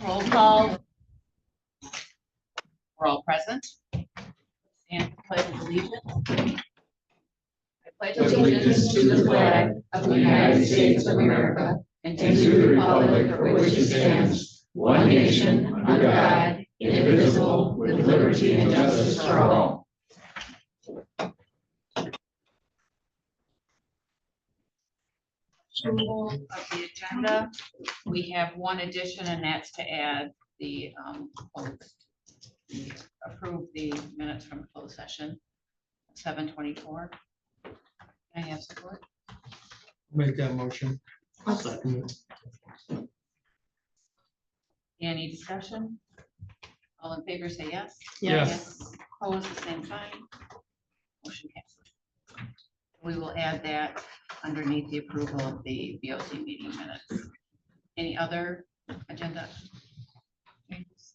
Roll call. We're all present. And pledge allegiance. I pledge allegiance to the flag of the United States of America and to the republic for which it stands, one nation, under God, indivisible, with liberty and justice for all. Approval of the agenda. We have one addition, and that's to add the approve the minutes from closed session 7:24. Can I have support? Make that motion. I'll second it. Any discussion? All in favor say yes. Yes. Opposed, the same sign. Motion passes. We will add that underneath the approval of the BOC meeting minutes. Any other agenda changes?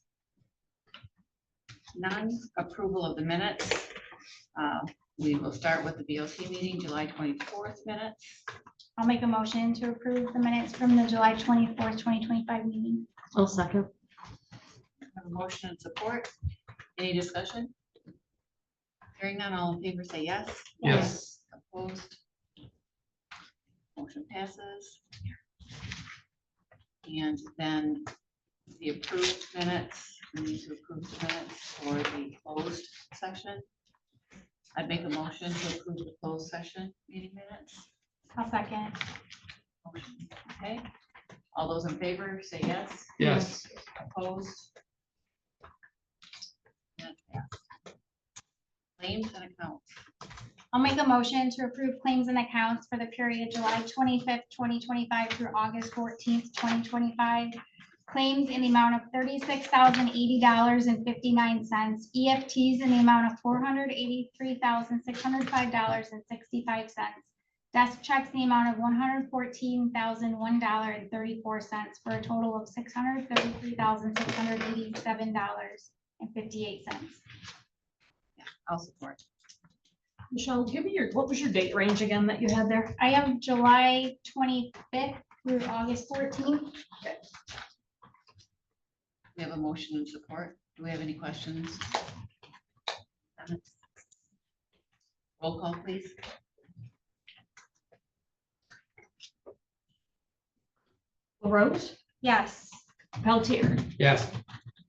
None. Approval of the minutes. We will start with the BOC meeting, July 24th minutes. I'll make a motion to approve the minutes from the July 24th, 2025 meeting. I'll second. Have a motion and support. Any discussion? Hearing none, all in favor say yes. Yes. Opposed? Motion passes. And then the approved minutes, we need to approve the minutes for the closed session. I'd make a motion to approve the closed session meeting minutes. I'll second. Motion, okay. All those in favor say yes. Yes. Opposed? That passed. Claims and accounts. I'll make a motion to approve claims and accounts for the period July 25th, 2025 through August 14th, 2025. Claims in the amount of $36,080.59. EFTs in the amount of $483,605.65. Desk checks in the amount of $114,001.34 for a total of $633,687.58. Yeah, I'll support. Michelle, give me what was your date range again that you had there? I have July 25th through August 14th. We have a motion and support. Do we have any questions? Roll call, please. LaRose, Yes. Peltier, Yes.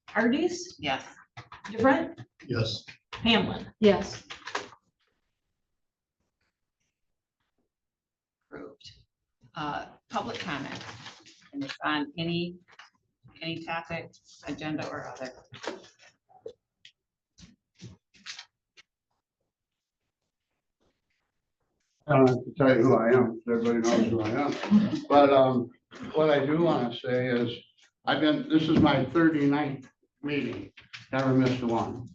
Hardee's, Yes. DeFront, Yes. Hamlin. Yes. Approved. Public comment, and it's on any topic, agenda or other. I don't have to tell you who I am, everybody knows who I am. But what I do want to say is, this is my 39th meeting, never missed one.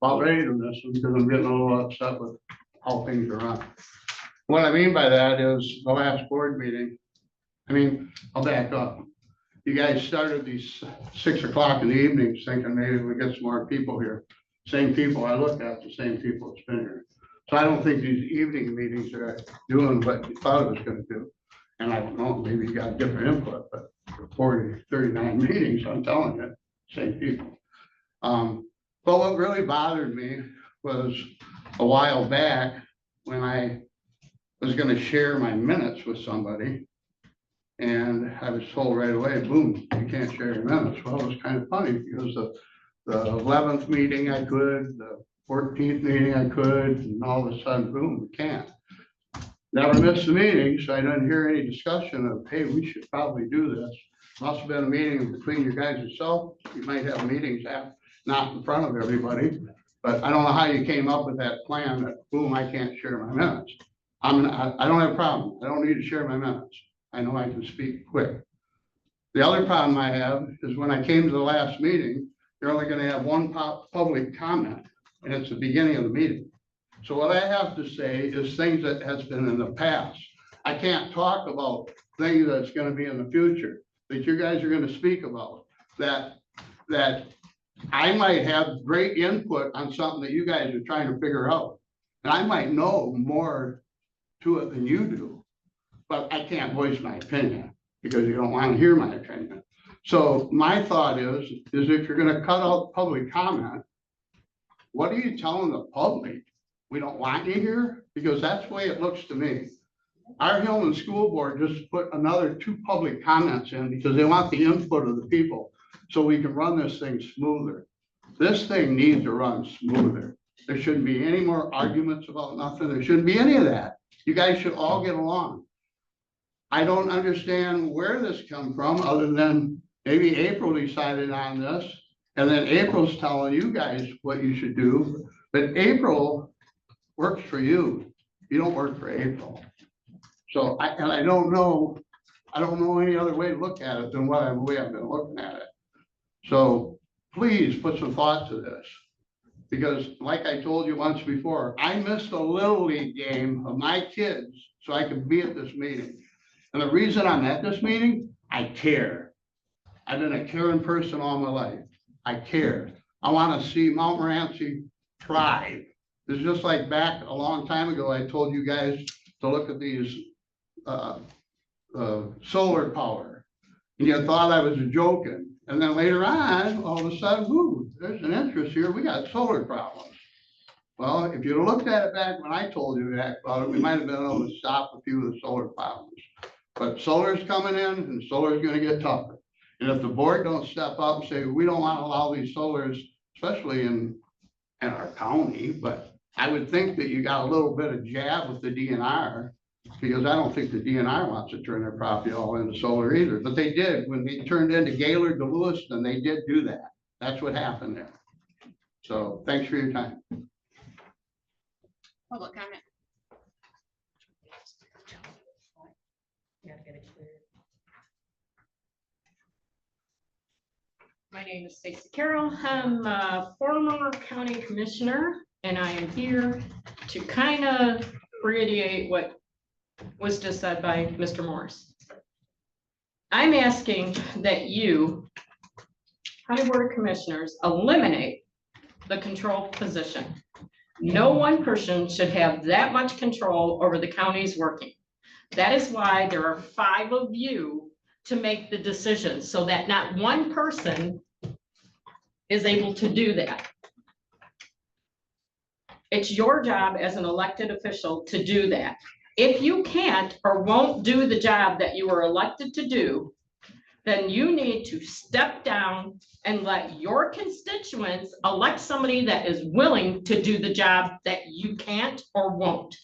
About ready to miss them because I'm getting a little upset with how things are run. What I mean by that is the last board meeting, I'll back up. You guys started these 6 o'clock in the evenings thinking maybe we get some more people here. Same people I look at, the same people that's been here. So I don't think these evening meetings are doing what you thought it was going to do. And I don't know, maybe you got different input, but for 39 meetings, I'm telling you, same people. But what really bothered me was a while back when I was going to share my minutes with somebody. And I was told right away, boom, you can't share your minutes. Well, it was kind of funny because the 11th meeting I could, the 14th meeting I could, and all of a sudden, boom, we can't. Never missed a meeting, so I didn't hear any discussion of, hey, we should probably do this. Must have been a meeting between you guys yourself. You might have meetings not in front of everybody, but I don't know how you came up with that plan that, boom, I can't share my minutes. I don't have a problem. I don't need to share my minutes. I know I can speak quick. The other problem I have is when I came to the last meeting, you're only going to have one public comment, and it's the beginning of the meeting. So what I have to say is things that has been in the past. I can't talk about things that's going to be in the future that you guys are going to speak about, that I might have great input on something that you guys are trying to figure out. And I might know more to it than you do, but I can't voice my opinion because you don't want to hear my opinion. So my thought is if you're gonna cut out public comment, what are you telling the public? We don't want you here? Because that's the way it looks to me. Our Hillman School Board just put another 2 public comments in because they want the input of the people so we can run this thing smoother. This thing needs to run smoother. There shouldn't be any more arguments about nothing. There shouldn't be any of that. You guys should all get along. I don't understand where this come from, other than maybe April decided on this, and then April's telling you guys what you should do, but April works for you. You don't work for April. So I don't know any other way to look at it than the way I've been looking at it. So please put some thought to this. Because like I told you once before, I missed a Little League game of my kids so I could be at this meeting. And the reason I'm at this meeting, I care. I've been a caring person all my life. I care. I want to see Montmorency thrive. It's just like back a long time ago, I told you guys to look at these solar power. And you thought I was joking. And then later on, all of a sudden, ooh, there's an interest here. We got solar problems. Well, if you'd looked at it back when I told you that about it, we might have been able to stop a few of the solar problems. But solar's coming in and solar's going to get tougher. And if the board don't step up and say, we don't want to allow these solars, especially in our county, but I would think that you got a little bit of jab with the DNR, because I don't think the DNR wants to turn their property all into solar either, but they did. When they turned into Gaylord to Lewiston, they did do that. That's what happened there. So thanks for your time. Public comment. My name is Stacy Carroll. I'm a former county commissioner, and I am here to kind of reiterate what was just said by Mr. Morris. I'm asking that you, County Board of Commissioners, eliminate the control position. No one person should have that much control over the county's working. That is why there are 5 of you to make the decision, so that not one person is able to do that. It's your job as an elected official to do that. If you can't or won't do the job that you were elected to do, then you need to step down and let your constituents elect somebody that is willing to do the job that you can't or won't.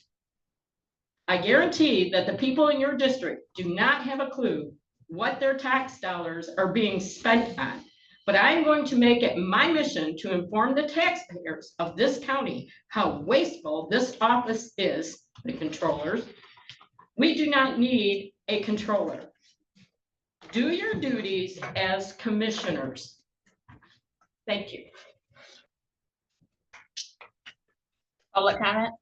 I guarantee that the people in your district do not have a clue what their tax dollars are being spent on. But I'm going to make it my mission to inform the taxpayers of this county how wasteful this office is, the controllers. We do not need a controller. Do your duties as commissioners. Thank you. Public comment?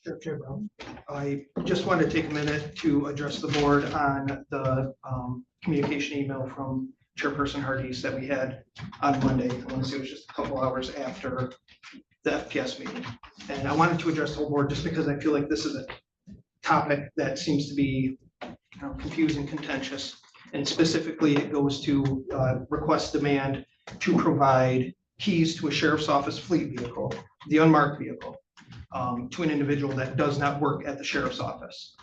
Sure, Chair Brown. I just wanted to take a minute to address the board on the communication email from Chairperson Hardis that we had on Monday. I want to say it was just a couple hours after the FPS meeting. And I wanted to address the whole board just because I feel like this is a topic that seems to be confusing, contentious. And specifically, it goes to request demand to provide keys to a sheriff's office fleet vehicle, the unmarked vehicle, to an individual that does not work at the sheriff's office.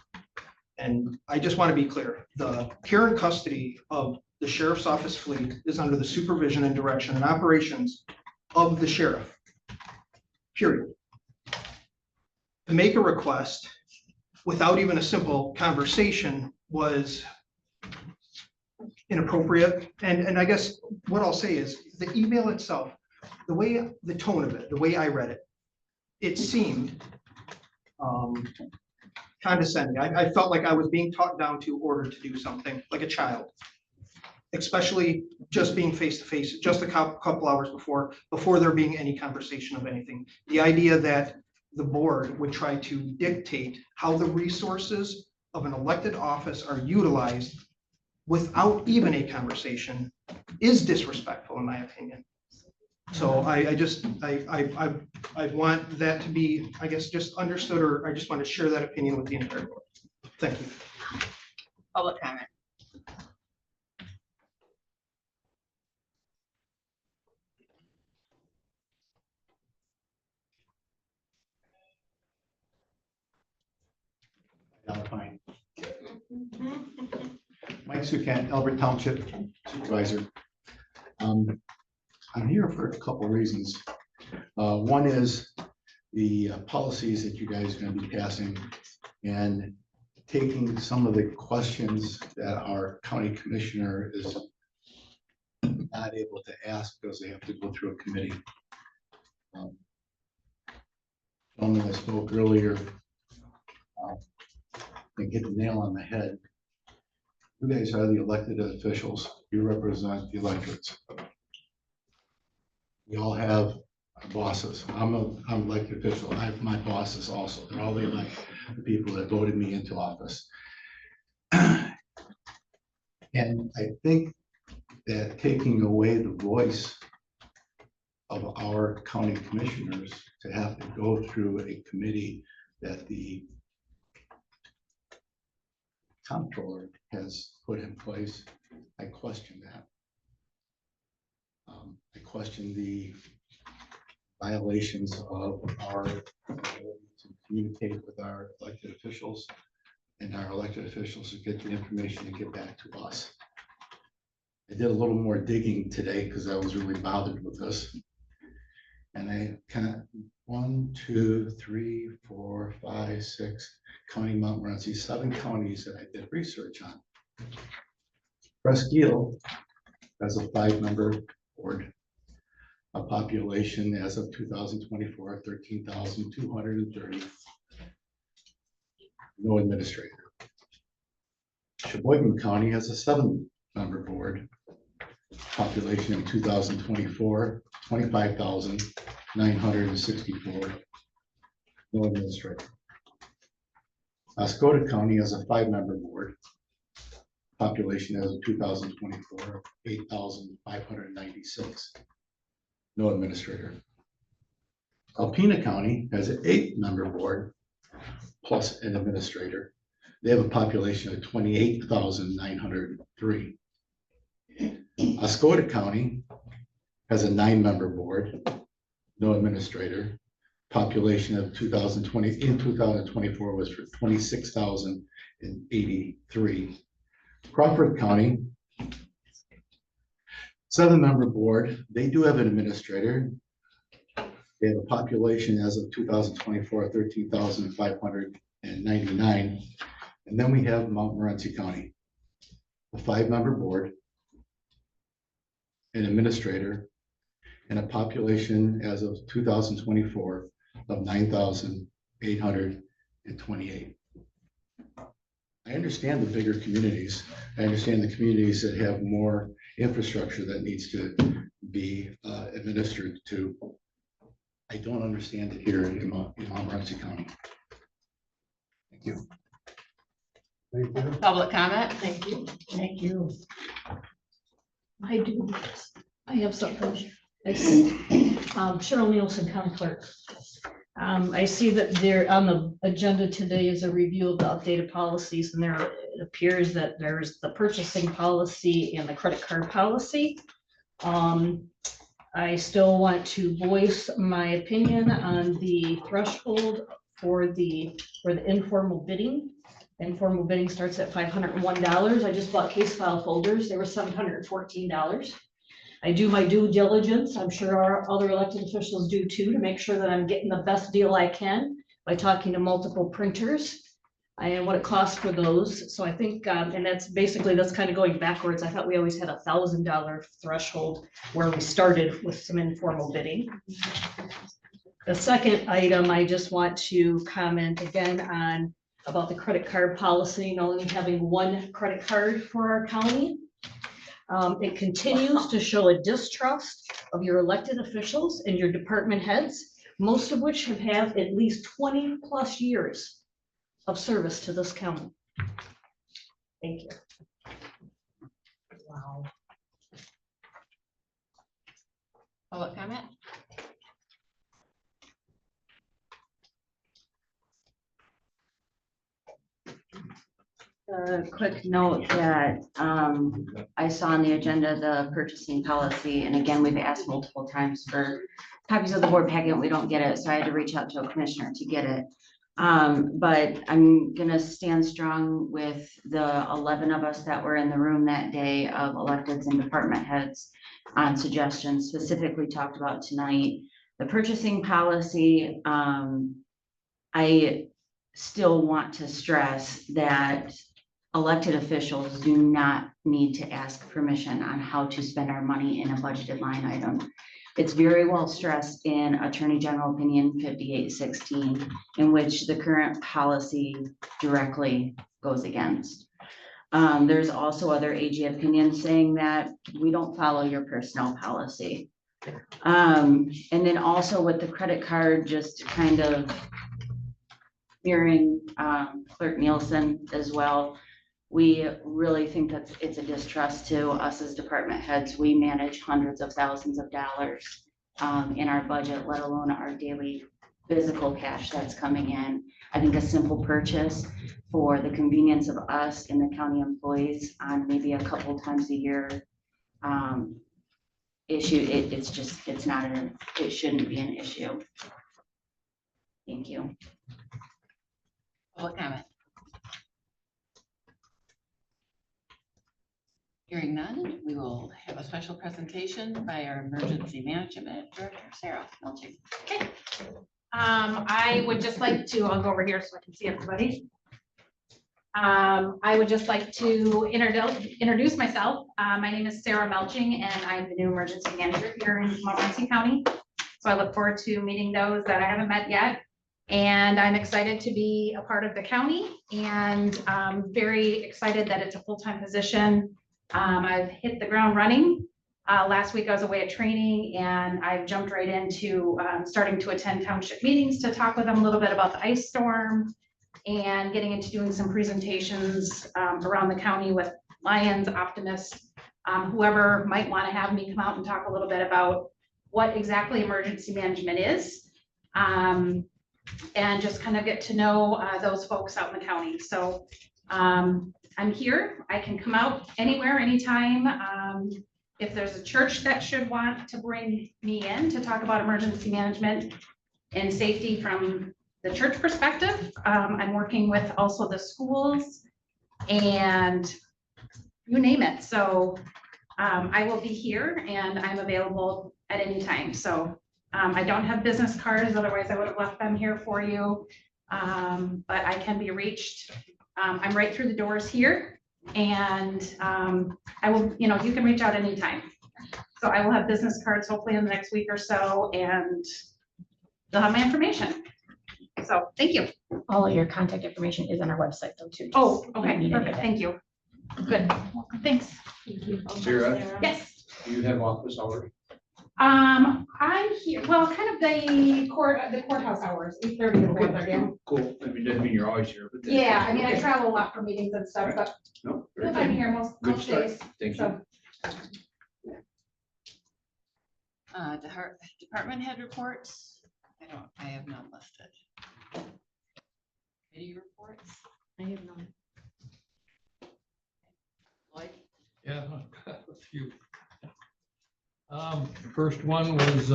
And I just want to be clear, the care and custody of the sheriff's office fleet is under the supervision and direction and operations of the sheriff, period. To make a request without even a simple conversation was inappropriate. And I guess what I'll say is the email itself, the tone of it, the way I read it, it seemed condescending. I felt like I was being talked down to, ordered to do something like a child, especially just being face to face, just a couple hours before there being any conversation of anything. The idea that the board would try to dictate how the resources of an elected office are utilized without even a conversation is disrespectful, in my opinion. So I I want that to be, I guess, just understood, or I just want to share that opinion with the entire board. Thank you. Public comment. Fine. Mike Sukan, Albert Township Supervisor. I'm here for a couple of reasons. One is the policies that you guys are going to be passing and taking some of the questions that our county commissioner is not able to ask because they have to go through a committee. Gentleman that spoke earlier, and hit the nail on the head. You guys are the elected officials. You represent the electorates. We all have our bosses. I'm an elected official. I have my bosses also. They're all the people that voted me into office. And I think that taking away the voice of our county commissioners to have to go through a committee that the comptroller has put in place, I question that. I question the violations of our ability to communicate with our elected officials and our elected officials to get the information and get back to us. I did a little more digging today because I was really bothered with this. And I kind of 1, 2, 3, 4, 5, 6 County Montmorency, 7 counties that I did research on. Presque has a 5-member board, a population as of 2024, 13,230. No administrator. Sheboygan County has a 7-member board, population in 2024, 25,964. No administrator. Oscoda County has a 5-member board, population as of 2024, 8,596. No administrator. Alpena County has an 8-member board plus an administrator. They have a population of 28,903. Oscoda County has a 9-member board, no administrator. Population of 2020 in 2024 was for 26,083. Crawford County, 7-member board. They do have an administrator. They have a population as of 2024, 13,599. And then we have Montmorency County, a 5-member board, an administrator, and a population as of 2024 of 9,828. I understand the bigger communities. I understand the communities that have more infrastructure that needs to be administered to. I don't understand it here in Montmorency County. Thank you. Thank you. Public comment. Thank you. Thank you. I have something. I see, Cheryl Nielsen, County Clerk. I see that there on the agenda today is a review of the updated policies, and there it appears that there's the purchasing policy and the credit card policy. I still want to voice my opinion on the threshold for the informal bidding. Informal bidding starts at $501. I just bought case file folders. They were $714. I do my due diligence. I'm sure our other elected officials do too, to make sure that I'm getting the best deal I can by talking to multiple printers and what it costs for those. So I think, and that's kind of going backwards. I thought we always had a $1,000 threshold where we started with some informal bidding. The second item, I just want to comment again on about the credit card policy, only having one credit card for our county. It continues to show a distrust of your elected officials and your department heads, most of which have at least 20+ years of service to this county. Thank you. Wow. Public comment. A quick note that I saw on the agenda, the purchasing policy, and again, we've asked multiple times for copies of the board packet, we don't get it, so I had to reach out to a commissioner to get it. But I'm gonna stand strong with the 11 of us that were in the room that day of electeds and department heads on suggestions specifically talked about tonight. The purchasing policy, I still want to stress that elected officials do not need to ask permission on how to spend our money in a budgeted line item. It's very well stressed in Attorney General Opinion 5816, in which the current policy directly goes against. There's also other AG opinions saying that we don't follow your personnel policy. And then also with the credit card, just kind of hearing Clerk Nielsen as well. We really think that it's a distrust to us as department heads. We manage hundreds of thousands of dollars in our budget, let alone our daily physical cash that's coming in. I think a simple purchase for the convenience of us and the county employees on maybe a couple times a year issue, it shouldn't be an issue. Thank you. Public comment. Hearing none, we will have a special presentation by our Emergency Management Director, Sarah Melching. Okay. I would just like to, I'll go over here so I can see everybody. I would just like to introduce myself. My name is Sarah Melching and I'm the new emergency manager here in Montmorency County. So I look forward to meeting those that I haven't met yet. And I'm excited to be a part of the county and very excited that it's a full-time position. I've hit the ground running. Last week I was away at training and I've jumped right into starting to attend township meetings to talk with them a little bit about the ice storm and getting into doing some presentations around the county with Lions, Optimists, whoever might want to have me come out and talk a little bit about what exactly emergency management is. And just kind of get to know those folks out in the county. So I'm here. I can come out anywhere, anytime. If there's a church that should want to bring me in to talk about emergency management and safety from the church perspective, I'm working with also the schools and you name it. So I will be here and I'm available at any time. So I don't have business cards, otherwise I would have left them here for you. But I can be reached. I'm right through the doors here and I will, you can reach out anytime. So I will have business cards hopefully in the next week or so and they'll have my information. So thank you. All of your contact information is on our website though too. Oh, You okay, need perfect. it. Thank you. Good. Thanks. Sarah, Yes. do you have office hours? I'm here, well, kind of the courthouse hours, 8:30 to 4:30. Cool. I mean, doesn't mean you're always here, but. Yeah, I mean, I travel a lot for meetings and stuff, but No, very I'm good. here most Good start. days. Thank you. So, Department head reports. I have none listed. Committee reports. I have none. Lloyd? Yeah, I've got a few. First one was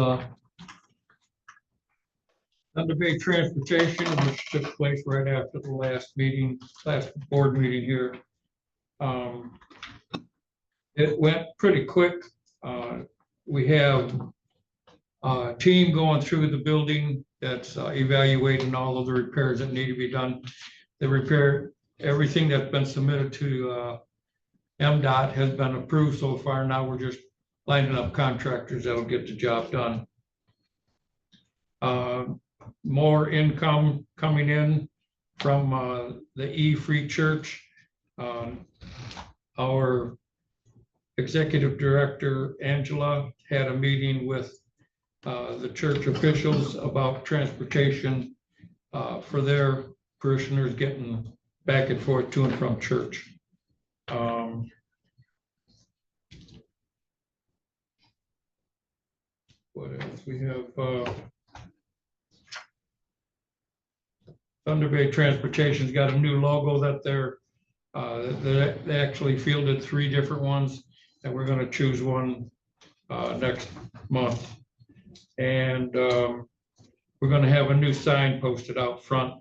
Thunder Bay Transportation, which took place right after the last board meeting here. It went pretty quick. We have a team going through the building that's evaluating all of the repairs that need to be done. The repair, everything that's been submitted to MDOT has been approved so far. Now we're just lining up contractors that'll get the job done. More income coming in from the E-Free Church. Our executive director, Angela, had a meeting with the church officials about transportation for their parishioners getting back and forth to and from church. What else? We have Thunder Bay Transportation's got a new logo that they're They actually fielded 3 different ones, and we're gonna choose one next month. And we're gonna have a new sign posted out front.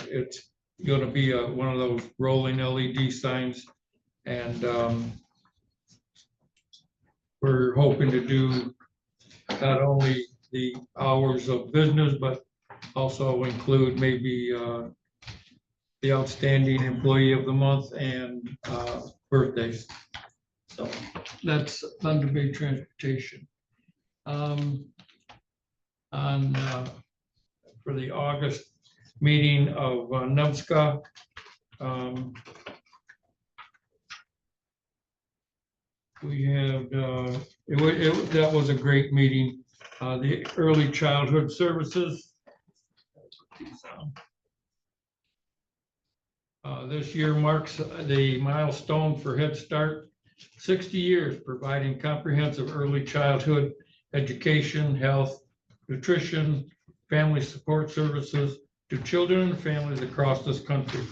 It's gonna be one of those rolling LED signs, and we're hoping to do not only the hours of business, but also include maybe the outstanding employee of the month and birthdays. So that's Thunder Bay Transportation. For the August meeting of NEMSCA, we had, that was a great meeting. The early childhood services. This year marks the milestone for Head Start, 60 years providing comprehensive early childhood education, health, nutrition, family support services to children and families across this country.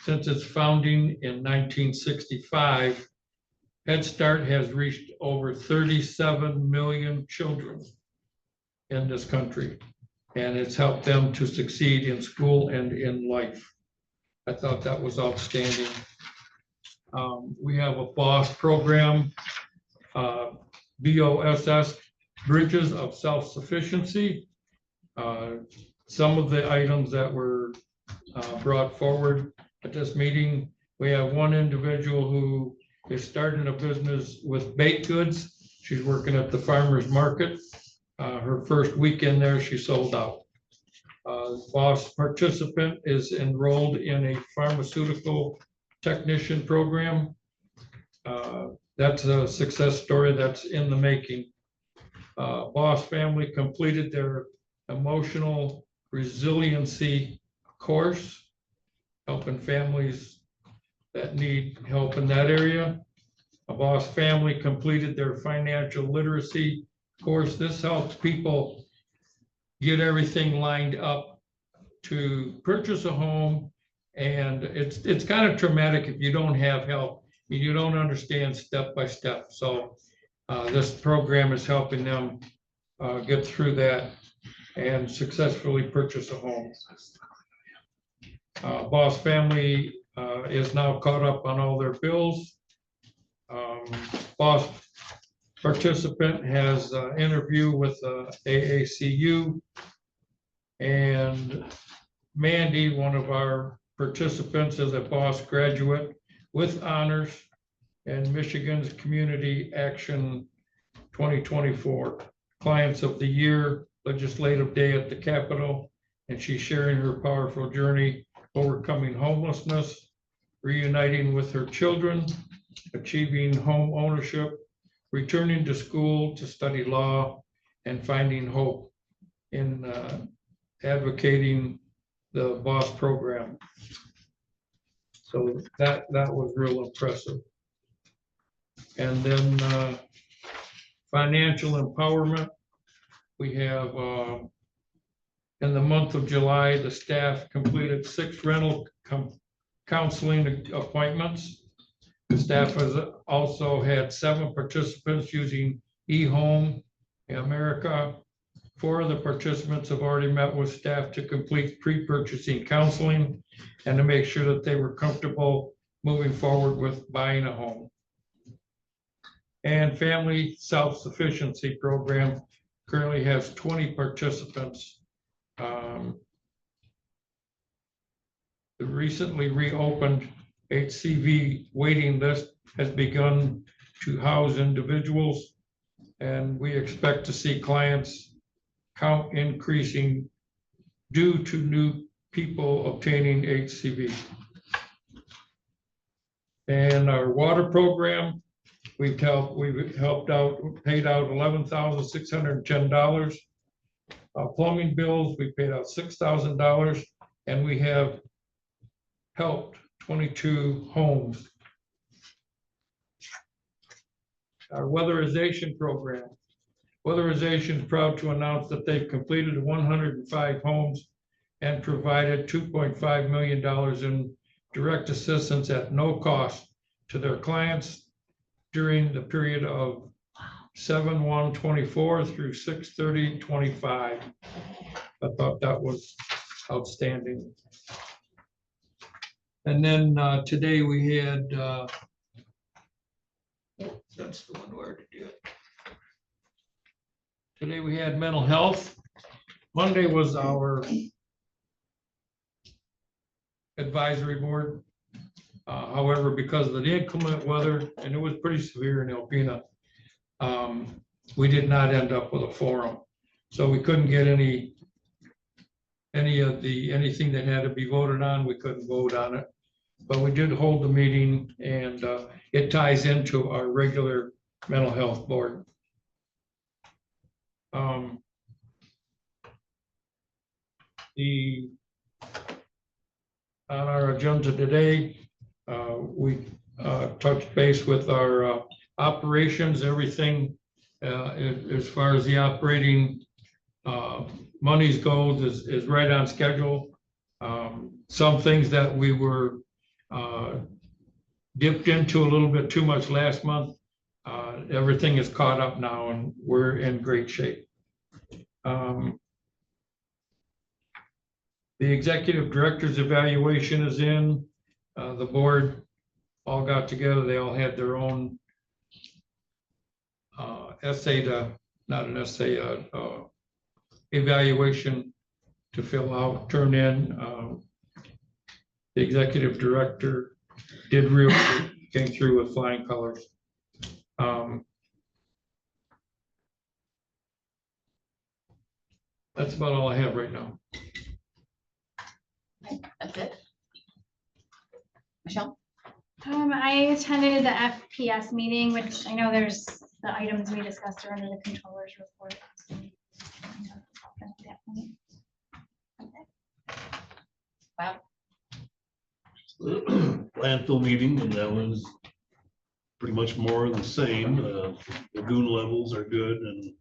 Since its founding in 1965, Head Start has reached over 37 million children in this country, and it's helped them to succeed in school and in life. I thought that was outstanding. We have a BOSS program, BOSS, Bridges of Self-Sufficiency. Some of the items that were brought forward at this meeting, we have one individual who is starting a business with baked goods. She's working at the farmer's market. Her first weekend there, she sold out. BOSS participant is enrolled in a pharmaceutical technician program. That's a success story that's in the making. BOSS family completed their emotional resiliency course, helping families that need help in that area. A BOSS family completed their financial literacy course. This helps people get everything lined up to purchase a home. And it's kind of traumatic if you don't have help, you don't understand step by step. So this program is helping them get through that and successfully purchase a home. BOSS family is now caught up on all their bills. BOSS participant has an interview with AACU, and Mandy, one of our participants, is a BOSS graduate with honors and Michigan's Community Action 2024 Clients of the Year Legislative Day at the Capitol, and she's sharing her powerful journey overcoming homelessness, reuniting with her children, achieving home ownership, returning to school to study law, and finding hope in advocating the BOSS program. So that was real impressive. And then financial empowerment. We have in the month of July, the staff completed 6 rental counseling appointments. The staff has also had 7 participants using eHome in America. 4 of the participants have already met with staff to complete pre-purchasing counseling and to make sure that they were comfortable moving forward with buying a home. And Family Self-Sufficiency Program currently has 20 participants. The recently reopened HCV waiting list has begun to house individuals, and we expect to see clients count increasing due to new people obtaining HCV. And our water program, we've helped out, paid out $11,610. Plumbing bills, we paid out $6,000, and we have helped 22 homes. Our weatherization program. Weatherization is proud to announce that they've completed 105 homes and provided $2.5 million in direct assistance at no cost to their clients during the period of 7/1/24 through 6/30/25. I thought that was outstanding. And then today we had, that's the one where to do it. Today we had mental health. Monday was our advisory board. However, because of the inclement weather, and it was pretty severe in Alpena, we did not end up with a forum. So we couldn't get anything that had to be voted on, we couldn't vote on it. But we did hold the meeting, and it ties into our regular mental health board. On our agenda today, we touched base with our operations, everything as far as the operating monies goes is right on schedule. Some things that we were dipped into a little bit too much last month, everything is caught up now and we're in great shape. The executive director's evaluation is in. The board all got together. They all had their own evaluation to fill out, turn in. The executive director did really came through with flying colors. That's about all I have right now. That's it. Michelle? I attended the FPS meeting, which I know there's the items we discussed are under the controller's report. Wow. Landfill meeting, and that was pretty much more of the same. Lagoon levels are good and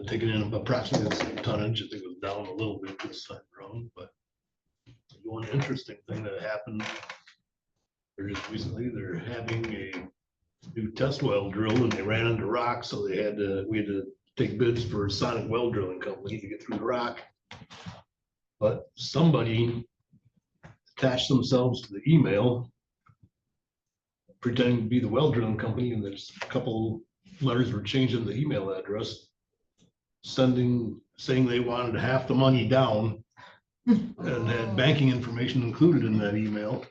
taking in approximately the same tonnage. I think it was down a little bit this time around, but one interesting thing that happened there just recently, they're having a new test well drilled and they ran into rock, so we had to take bids for a sonic well drilling company to get through the rock. But somebody attached themselves to the email pretending to be the well drilling company, and there's a couple letters were changing the email address, saying they wanted half the money down and had banking information included in that email.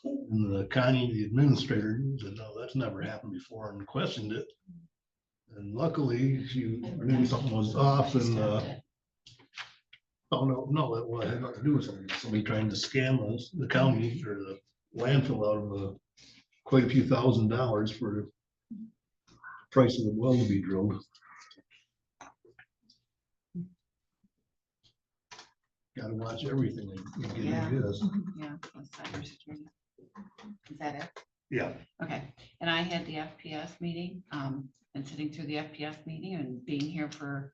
And the Connie, the administrator, said, no, that's never happened before, and questioned it. And luckily, she knew something was off and oh no, that had nothing to do with somebody trying to scam us, the county or the landfill out of quite a few $1,000s for the price of the well to be drilled. Got to watch everything you get into this. Yeah, that's cybersecurity. Is that it? Yeah. Okay, and I had the FPS meeting, and sitting through the FPS meeting and being here for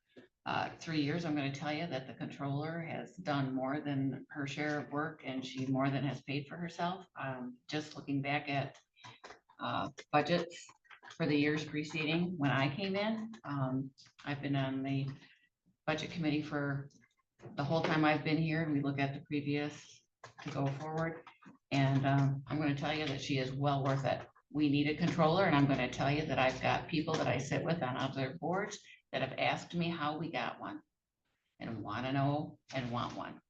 3 years, I'm gonna tell you that the controller has done more than her share of work, and she more than has paid for herself. Just looking back at budgets for the years preceding when I came in, I've been on the budget committee for the whole time I've been here, and we look at the previous to go forward. And I'm going to tell you that she is well worth it. We need a controller, and I'm going to tell you that I've got people that I sit with on other boards that have asked me how we got one and want to know and want one.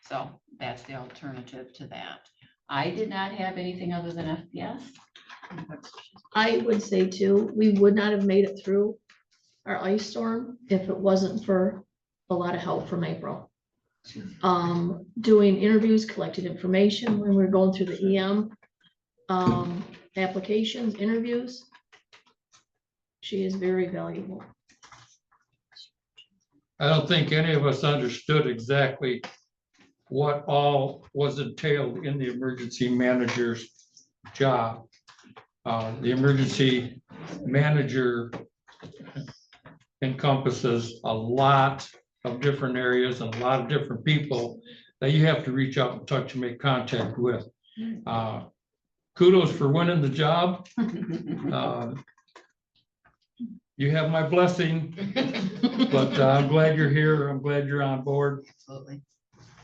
So that's the alternative to that. I did not have anything other than FPS. I would say too, we would not have made it through our ice storm if it wasn't for a lot of help from April. Doing interviews, collecting information when we were going through the EM applications, interviews. She is very valuable. I don't think any of us understood exactly what all was entailed in the emergency manager's job. The emergency manager encompasses a lot of different areas and a lot of different people that you have to reach out and touch and make contact with. Kudos for winning the job. You have my blessing, but I'm glad you're here. I'm glad you're on board. Absolutely.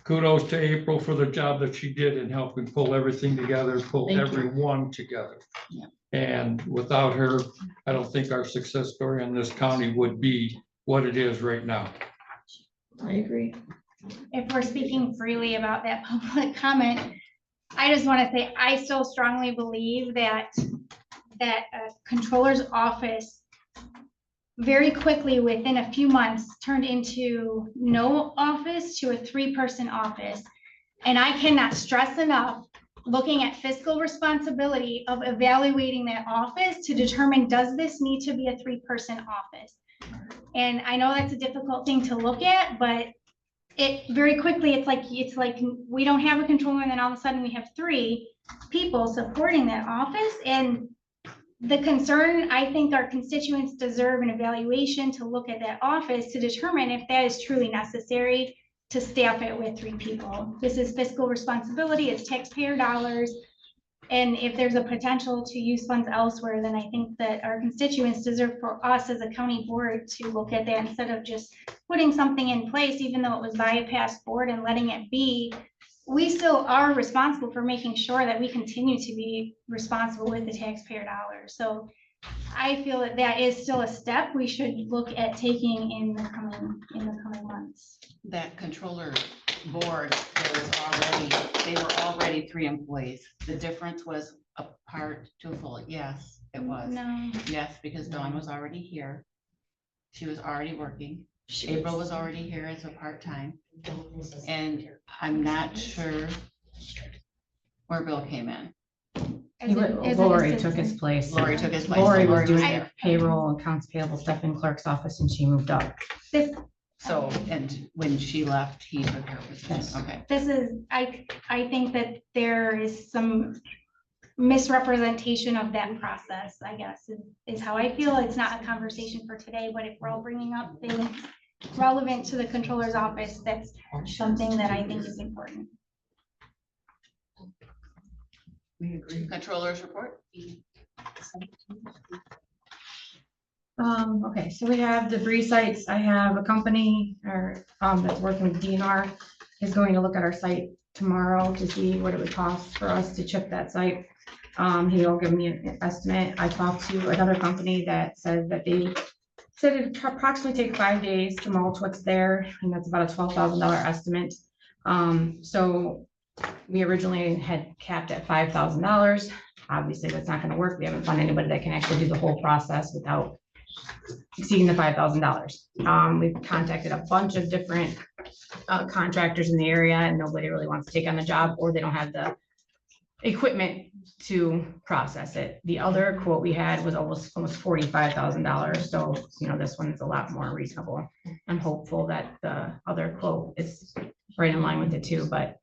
Kudos to April for the job that she did in helping pull everything together, pull Thank you. everyone together. Yeah. And without her, I don't think our success story in this county would be what it is right now. I agree. If we're speaking freely about that public comment, I just want to say, I still strongly believe that a controller's office very quickly, within a few months, turned into no office to a 3-person office. And I cannot stress enough, looking at fiscal responsibility of evaluating that office to determine, does this need to be a 3-person office? And I know that's a difficult thing to look at, but it very quickly, it's like we don't have a controller, and then all of a sudden we have 3 people supporting that office. And the concern, I think our constituents deserve an evaluation to look at that office to determine if that is truly necessary to staff it with 3 people. This is fiscal responsibility, it's taxpayer dollars. And if there's a potential to use funds elsewhere, then I think that our constituents deserve for us as a county board to look at that instead of just putting something in place, even though it was bypassed board and letting it be. We still are responsible for making sure that we continue to be responsible with the taxpayer dollars. So I feel that that is still a step we should look at taking in the coming months. That controller board, they were already 3 employees. The difference was a part to a full. Yes, it was. No. Yes, because Dawn was already here. She was already working. April was already here as a part-time. And I'm not sure where Bill came in. Lori took his place. Lori took his place. Lori was Lori doing there. the payroll, accounts payable stuff in clerk's office, and she moved up. So, and when she left, he took her position. Yes. Okay. This is, I think that there is some misrepresentation of that process, I guess, is how I feel. It's not a conversation for today, but if we're all bringing up things relevant to the controller's office, that's something that I think is important. We agree. Controller's report. Okay, so we have debris sites. I have a company that's working with DNR is going to look at our site tomorrow to see what it would cost for us to chip that site. He'll give me an estimate. I talked to another company that said that they said it would approximately take 5 days to mulch what's there, and that's about a $12,000 estimate. So we originally had capped at $5,000. Obviously, that's not going to work. We haven't found anybody that can actually do the whole process without exceeding the $5,000. We've contacted a bunch of different contractors in the area, and nobody really wants to take on the job, or they don't have the equipment to process it. The other quote we had was almost $45,000. So, this one's a lot more reasonable. I'm hopeful that the other quote is right in line with it too, but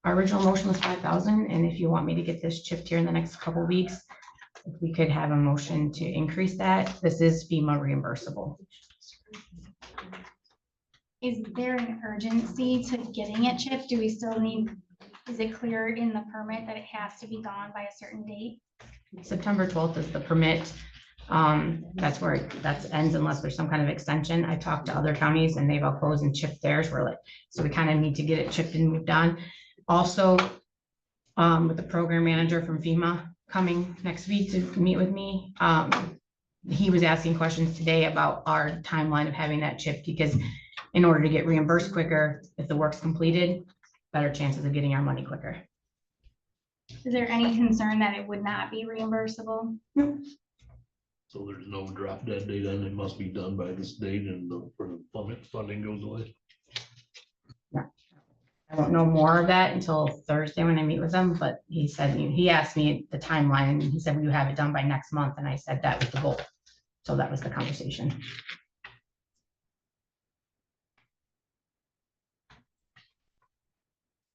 our original motion was 5,000. And if you want me to get this chipped here in the next couple of weeks, if we could have a motion to increase that. This is FEMA reimbursable. Is there an urgency to getting it chipped? Do we still need, is it clear in the permit that it has to be gone by a certain date? September 12th is the permit. That's where that ends unless there's some kind of extension. I talked to other counties and they've all closed and chipped theirs. So we kind of need to get it chipped and moved on. Also, with the program manager from FEMA coming next week to meet with me, he was asking questions today about our timeline of having that chipped, because in order to get reimbursed quicker, if the work's completed, better chances of getting our money quicker. Is there any concern that it would not be reimbursable? So there's no drop dead date, and it must be done by this date, and for the funding goes away. I won't know more of that until Thursday when I meet with him, but he said, he asked me the timeline, and he said, will you have it done by next month? And I said that was the goal. So that was the conversation.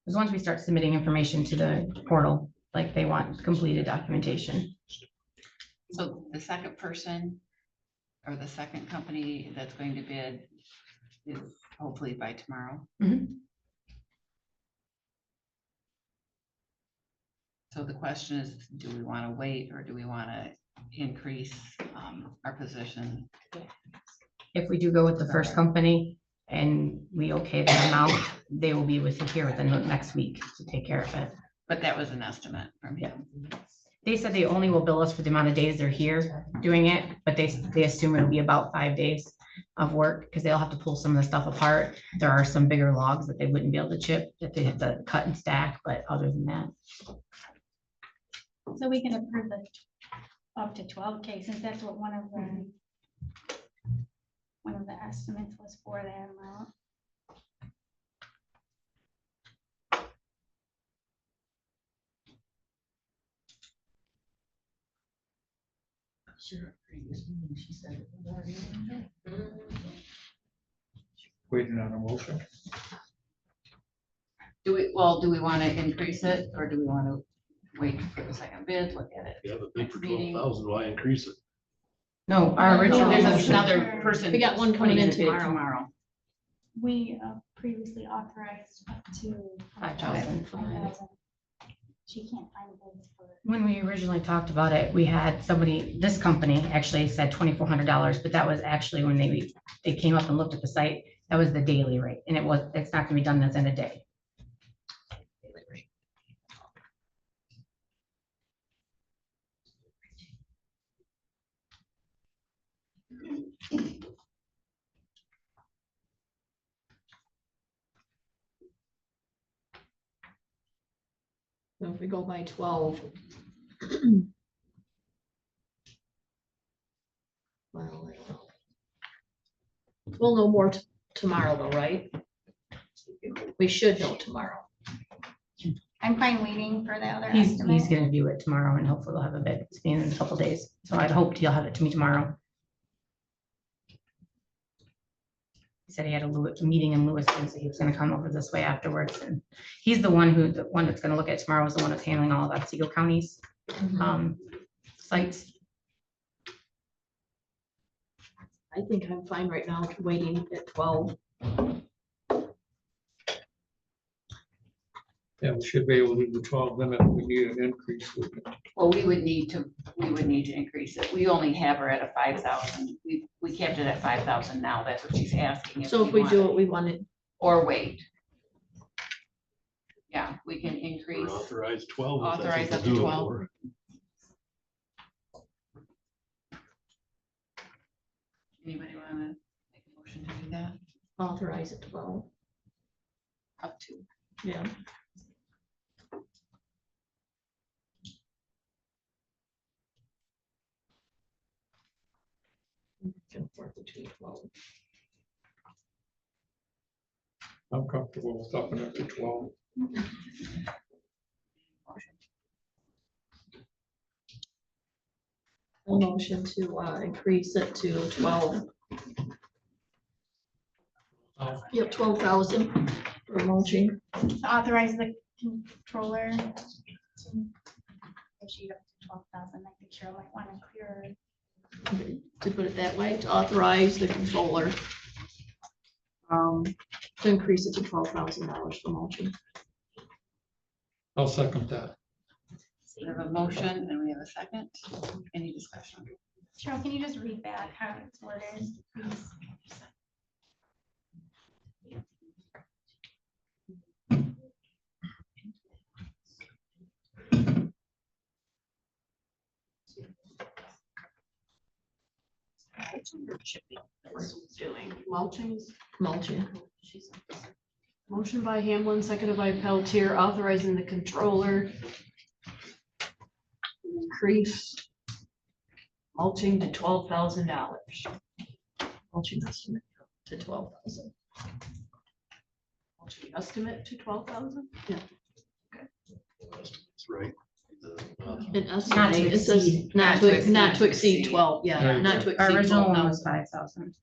Because once we start submitting information to the portal, like they want completed documentation. So the second person or the second company that's going to bid is hopefully by tomorrow. Mhm. So the question is, do we want to wait or do we want to increase our position? If we do go with the first company and we okay the amount, they will be with you here within the next week to take care of it. But that was an estimate from him. They said they only will bill us for the amount of days they're here doing it, but they assume it'll be about 5 days of work because they'll have to pull some of the stuff apart. There are some bigger logs that they wouldn't be able to chip that they have to cut and stack, but other than that. So we can approve the up to 12K, since that's what one of the estimates was for that amount. Sure. Waiting on a motion. Do we want to increase it or do we want to wait for the second bid, look at it? You have a bid for Next meeting. 12,000, why increase it? No, our original. There's motion- another person. We got one coming putting in a bid tomorrow. We previously authorized up to 5,000. 5,000. She can't find bids for. When we originally talked about it, we had somebody, this company actually said $2,400, but that was actually when they came up and looked at the site. That was the daily rate, and it's not gonna be done within a day. So if we go by 12. Well, I don't know. We'll know more tomorrow though, right? We should know tomorrow. I'm fine waiting for the other He's estimate. gonna view it tomorrow and hopefully we'll have a bid. It's been in a couple days, so I'd hoped he'll have it to me tomorrow. He said he had a meeting in Lewiston, so he was gonna come over this way afterwards, and he's the one that's gonna look at it tomorrow is the one that's handling all of Otsego County's sites. I think I'm fine right now waiting at 12. Yeah, we should be able to do the 12, then if we need an increase. Well, we would need to increase it. We only have her at a 5,000. We kept it at 5,000 now. That's what she's asking. So if we do what we wanted, Or wait. Yeah, we can increase. Or authorize 12. if that's what Authorize they'll up to do it 12. for. Anybody want to make a motion to do that? authorize at 12. Up to. Yeah. Can work between 12. I'm comfortable with upping it to 12. A motion to increase it to 12. Yep, 12,000 for mulching. Authorize the controller to issue up to 12,000. I think Cheryl might want to clear. To put it that way, to authorize the controller to increase it to $12,000 for mulching. I'll second that. We have a motion and we have a second. Any discussion? Cheryl, can you just read back how it's worded, please? Doing mulching. Motion by Hamlin, seconded by Pelletier, authorizing the controller to increase mulching to $12,000. Mulching estimate to 12,000. Mulching estimate to 12,000? Yeah. That's right. An Not estimate, to it says exceed. not to exceed 12, yeah, not to Our exceed original one 12,000. was 5,000.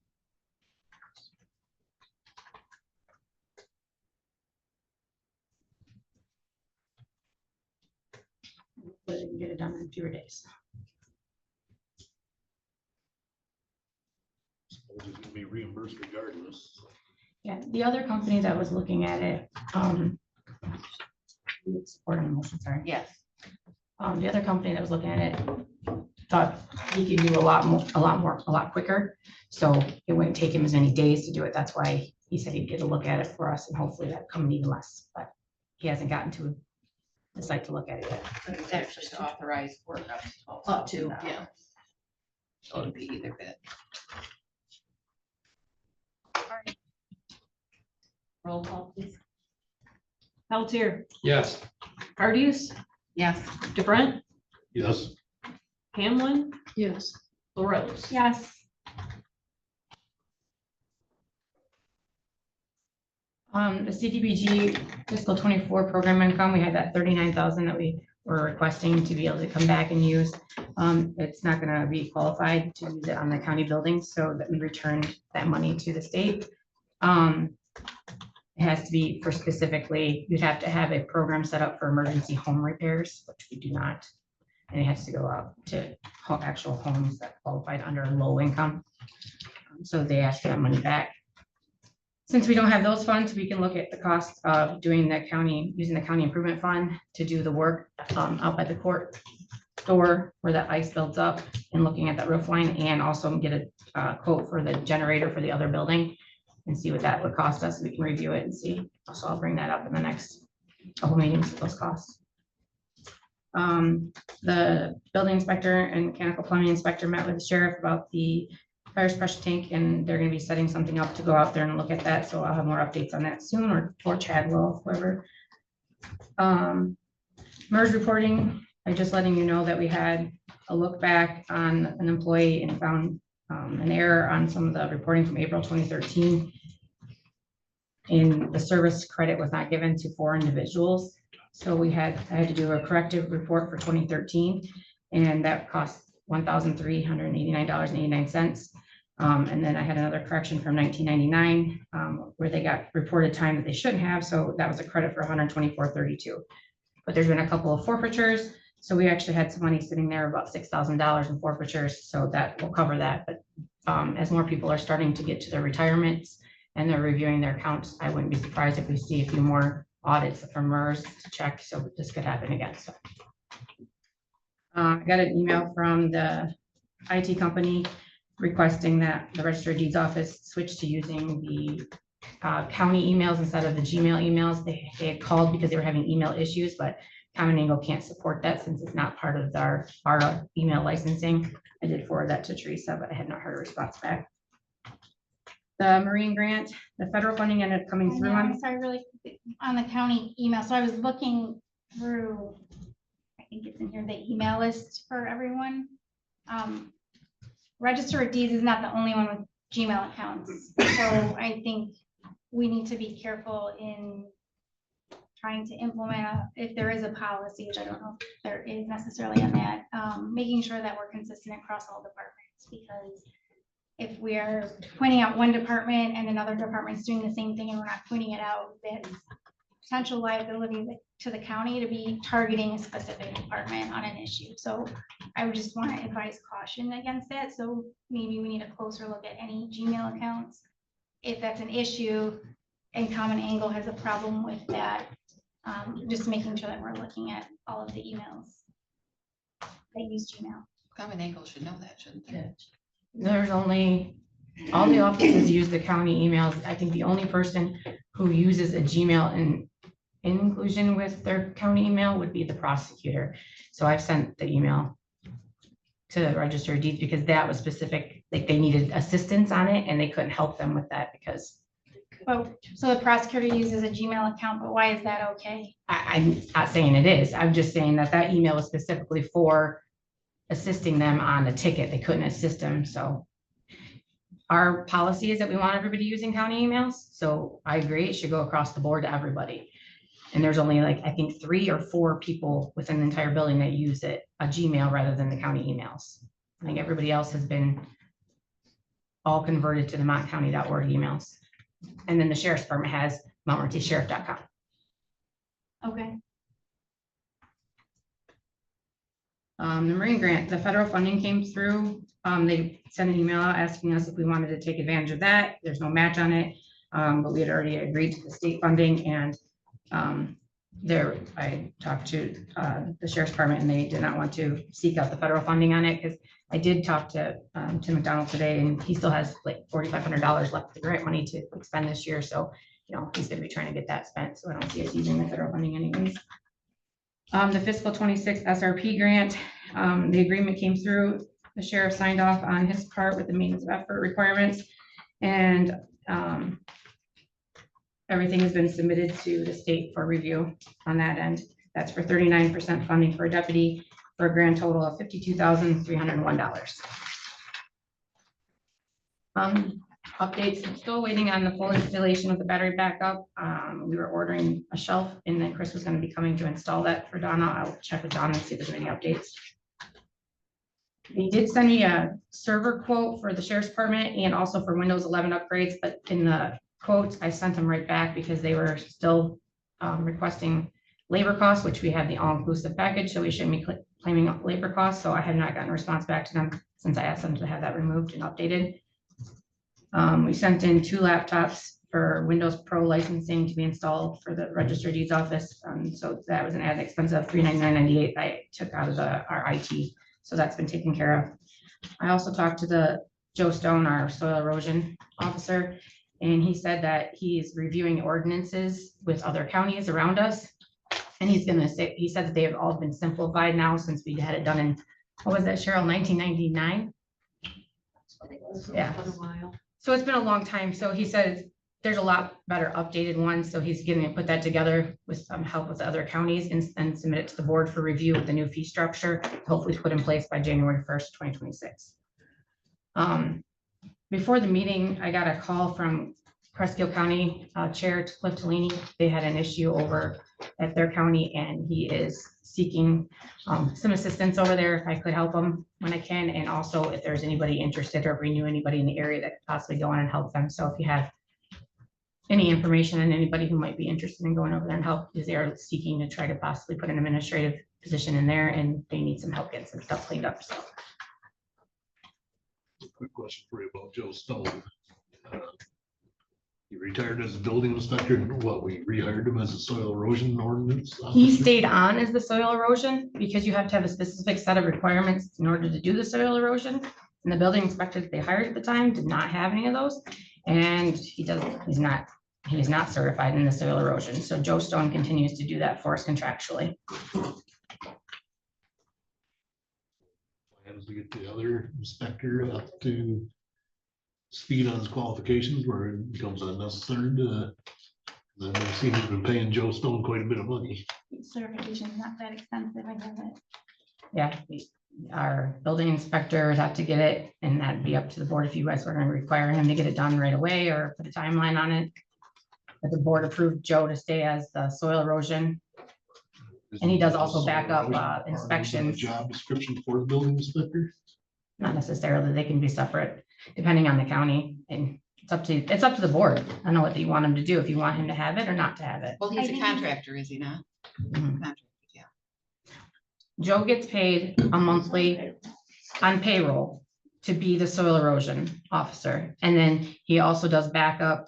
But they can get it done in fewer days. Suppose it's gonna be reimbursed regardless. Yeah, the other company that was looking at it, support on the motion, sorry. Yes. The other company that was looking at it thought he could do a lot more, a lot quicker. So it wouldn't take him as many days to do it. That's why he said he'd get a look at it for us and hopefully that come even less, but he hasn't gotten to the site to look at it yet. But it's actually to authorize work up to $12,000. Up to, yeah. So it'd be either bid. Roll call, please. Pelletier, Yes. Hardee's, Yes. DeBrent, Yes. Hamlin. Yes. Lorells. Yes. The CDBG fiscal 24 program income, we had that 39,000 that we were requesting to be able to come back and use. It's not gonna be qualified to use it on the county buildings, so that we returned that money to the state. It has to be for specifically, you'd have to have a program set up for emergency home repairs, which we do not. And it has to go out to actual homes that qualified under low income. So they asked for that money back. Since we don't have those funds, we can look at the cost of doing the county, using the county improvement fund to do the work out by the court door where that ice builds up and looking at that roof line and also get a quote for the generator for the other building and see what that would cost us. We can review it and see. So I'll bring that up in the next couple meetings, those costs. The building inspector and mechanical plumbing inspector met with the sheriff about the fire suppression tank, and they're gonna be setting something up to go out there and look at that, so I'll have more updates on that soon, or Chad will, whoever. MERS reporting, I'm just letting you know that we had a look back on an employee and found an error on some of the reporting from April 2013. And the service credit was not given to 4 individuals, so I had to do a corrective report for 2013, and that cost $1,389.89. And then I had another correction from 1999, where they got reported time that they shouldn't have, so that was a credit for $124.32. But there's been a couple of forfeitures, so we actually had some money sitting there, about $6,000 in forfeitures, so that will cover that. But as more people are starting to get to their retirements and they're reviewing their accounts, I wouldn't be surprised if we see a few more audits from MERS to check, so this could happen again, so. I got an email from the IT company requesting that the Register of Deeds office switch to using the county emails instead of the Gmail emails. They had called because they were having email issues, but Common Angle can't support that since it's not part of our email licensing. I did forward that to Teresa, but I had not heard a response back. The Marine grant, the federal funding ended up coming through I'm on. sorry, really quick, on the county email, so I was looking through, I think it's in here, the email list for everyone. Register of Deeds is not the only one with Gmail accounts, so I think we need to be careful in trying to implement if there is a policy, which I don't know if there is necessarily on that, making sure that we're consistent across all departments, because if we are pointing out one department and another department's doing the same thing and we're not pointing it out, that's potential liability to the county to be targeting a specific department on an issue. So I would just want to advise caution against that. So maybe we need a closer look at any Gmail accounts. If that's an issue and Common Angle has a problem with that, just making sure that we're looking at all of the emails that use Gmail. Common Angle should know that, shouldn't they? There's only, all the offices use the county emails. I think the only person who uses a Gmail in inclusion with their county email would be the prosecutor. So I've sent the email to the Register of Deeds because that was specific, like they needed assistance on it and they couldn't help them with that because. Oh, so the prosecutor uses a Gmail account, but why is that okay? I'm not saying it is. I'm just saying that that email was specifically for assisting them on the ticket. They couldn't assist them, so. Our policy is that we want everybody using county emails, so I agree, it should go across the board to everybody. And there's only like, I think 3 or 4 people within the entire building that use it, a Gmail rather than the county emails. I think everybody else has been all converted to the montcounty.org emails. And then the sheriff's department has montmorencysheriff.com. Okay. The Marine grant, the federal funding came through. They sent an email out asking us if we wanted to take advantage of that. There's no match on it, but we had already agreed to the state funding and I talked to the sheriff's department and they did not want to seek out the federal funding on it because I did talk to Tim McDonald today and he still has like $4,500 left of the grant money to expend this year. So, you know, he's gonna be trying to get that spent. So I don't see us using the federal funding anyways. The fiscal 26 SRP grant, the agreement came through. The sheriff signed off on his part with the means of effort requirements. And everything has been submitted to the state for review on that end. That's for 39% funding for a deputy for a grand total of $52,301. Updates, I'm still waiting on the full installation of the battery backup. We were ordering a shelf and then Chris was going to be coming to install that for Donna. I'll check with Donna and see if there's any updates. They did send me a server quote for the sheriff's department and also for Windows 11 upgrades, but in the quotes, I sent them right back because they were still requesting labor costs, which we have the all-inclusive package, so we shouldn't be claiming labor costs. So I have not gotten a response back to them since I asked them to have that removed and updated. We sent in 2 laptops for Windows Pro licensing to be installed for the registered deeds office. So that was an added expense of $399.98 I took out of our IT. So that's been taken care of. I also talked to Joe Stone, our soil erosion officer, and he said that he's reviewing ordinances with other counties around us. And he said that they have all been simplified now since we had it done in, what was that, Cheryl, 1999? Yeah. So it's been a long time. So he said there's a lot better updated ones. So he's going to put that together with some help with the other counties and submit it to the board for review with the new fee structure, hopefully put in place by January 1st, 2026. Before the meeting, I got a call from Prescott County Chair Cliff Tellini. They had an issue over at their county and he is seeking some assistance over there if I could help him when I can. And also if there's anybody interested or if we knew anybody in the area that could possibly go on and help them. So if you have any information on anybody who might be interested in going over there and help, because they are seeking to try to possibly put an administrative position in there and they need some help getting some stuff cleaned up. So. Quick question for you about Joe Stone. He retired as a building inspector, and what, we rehired him as a soil erosion ordinance officer? He stayed on as the soil erosion because you have to have a specific set of requirements in order to do the soil erosion. And the building inspector that they hired at the time did not have any of those. And he's not certified in the soil erosion. So Joe Stone continues to do that for us contractually. Plans to get the other inspector up to speed on his qualifications where it becomes unnecessary to. I've seen he's been paying Joe Stone quite a bit of money. Certification is not that expensive, I have it. Yeah, our building inspector would have to get it and that'd be up to the board if you guys were going to require him to get it done right away or put a timeline on it. But the board approved Joe to stay as the soil erosion. And he does also back up inspections. Job description for the building inspector? Not necessarily, they can be separate depending on the county and it's up to the board. I don't know what you want him to do, if you want him to have it or not to have it. Well, he's a contractor, is he not? Mhm. Contractor, yeah. Joe gets paid a monthly on payroll to be the soil erosion officer. And then he also does backup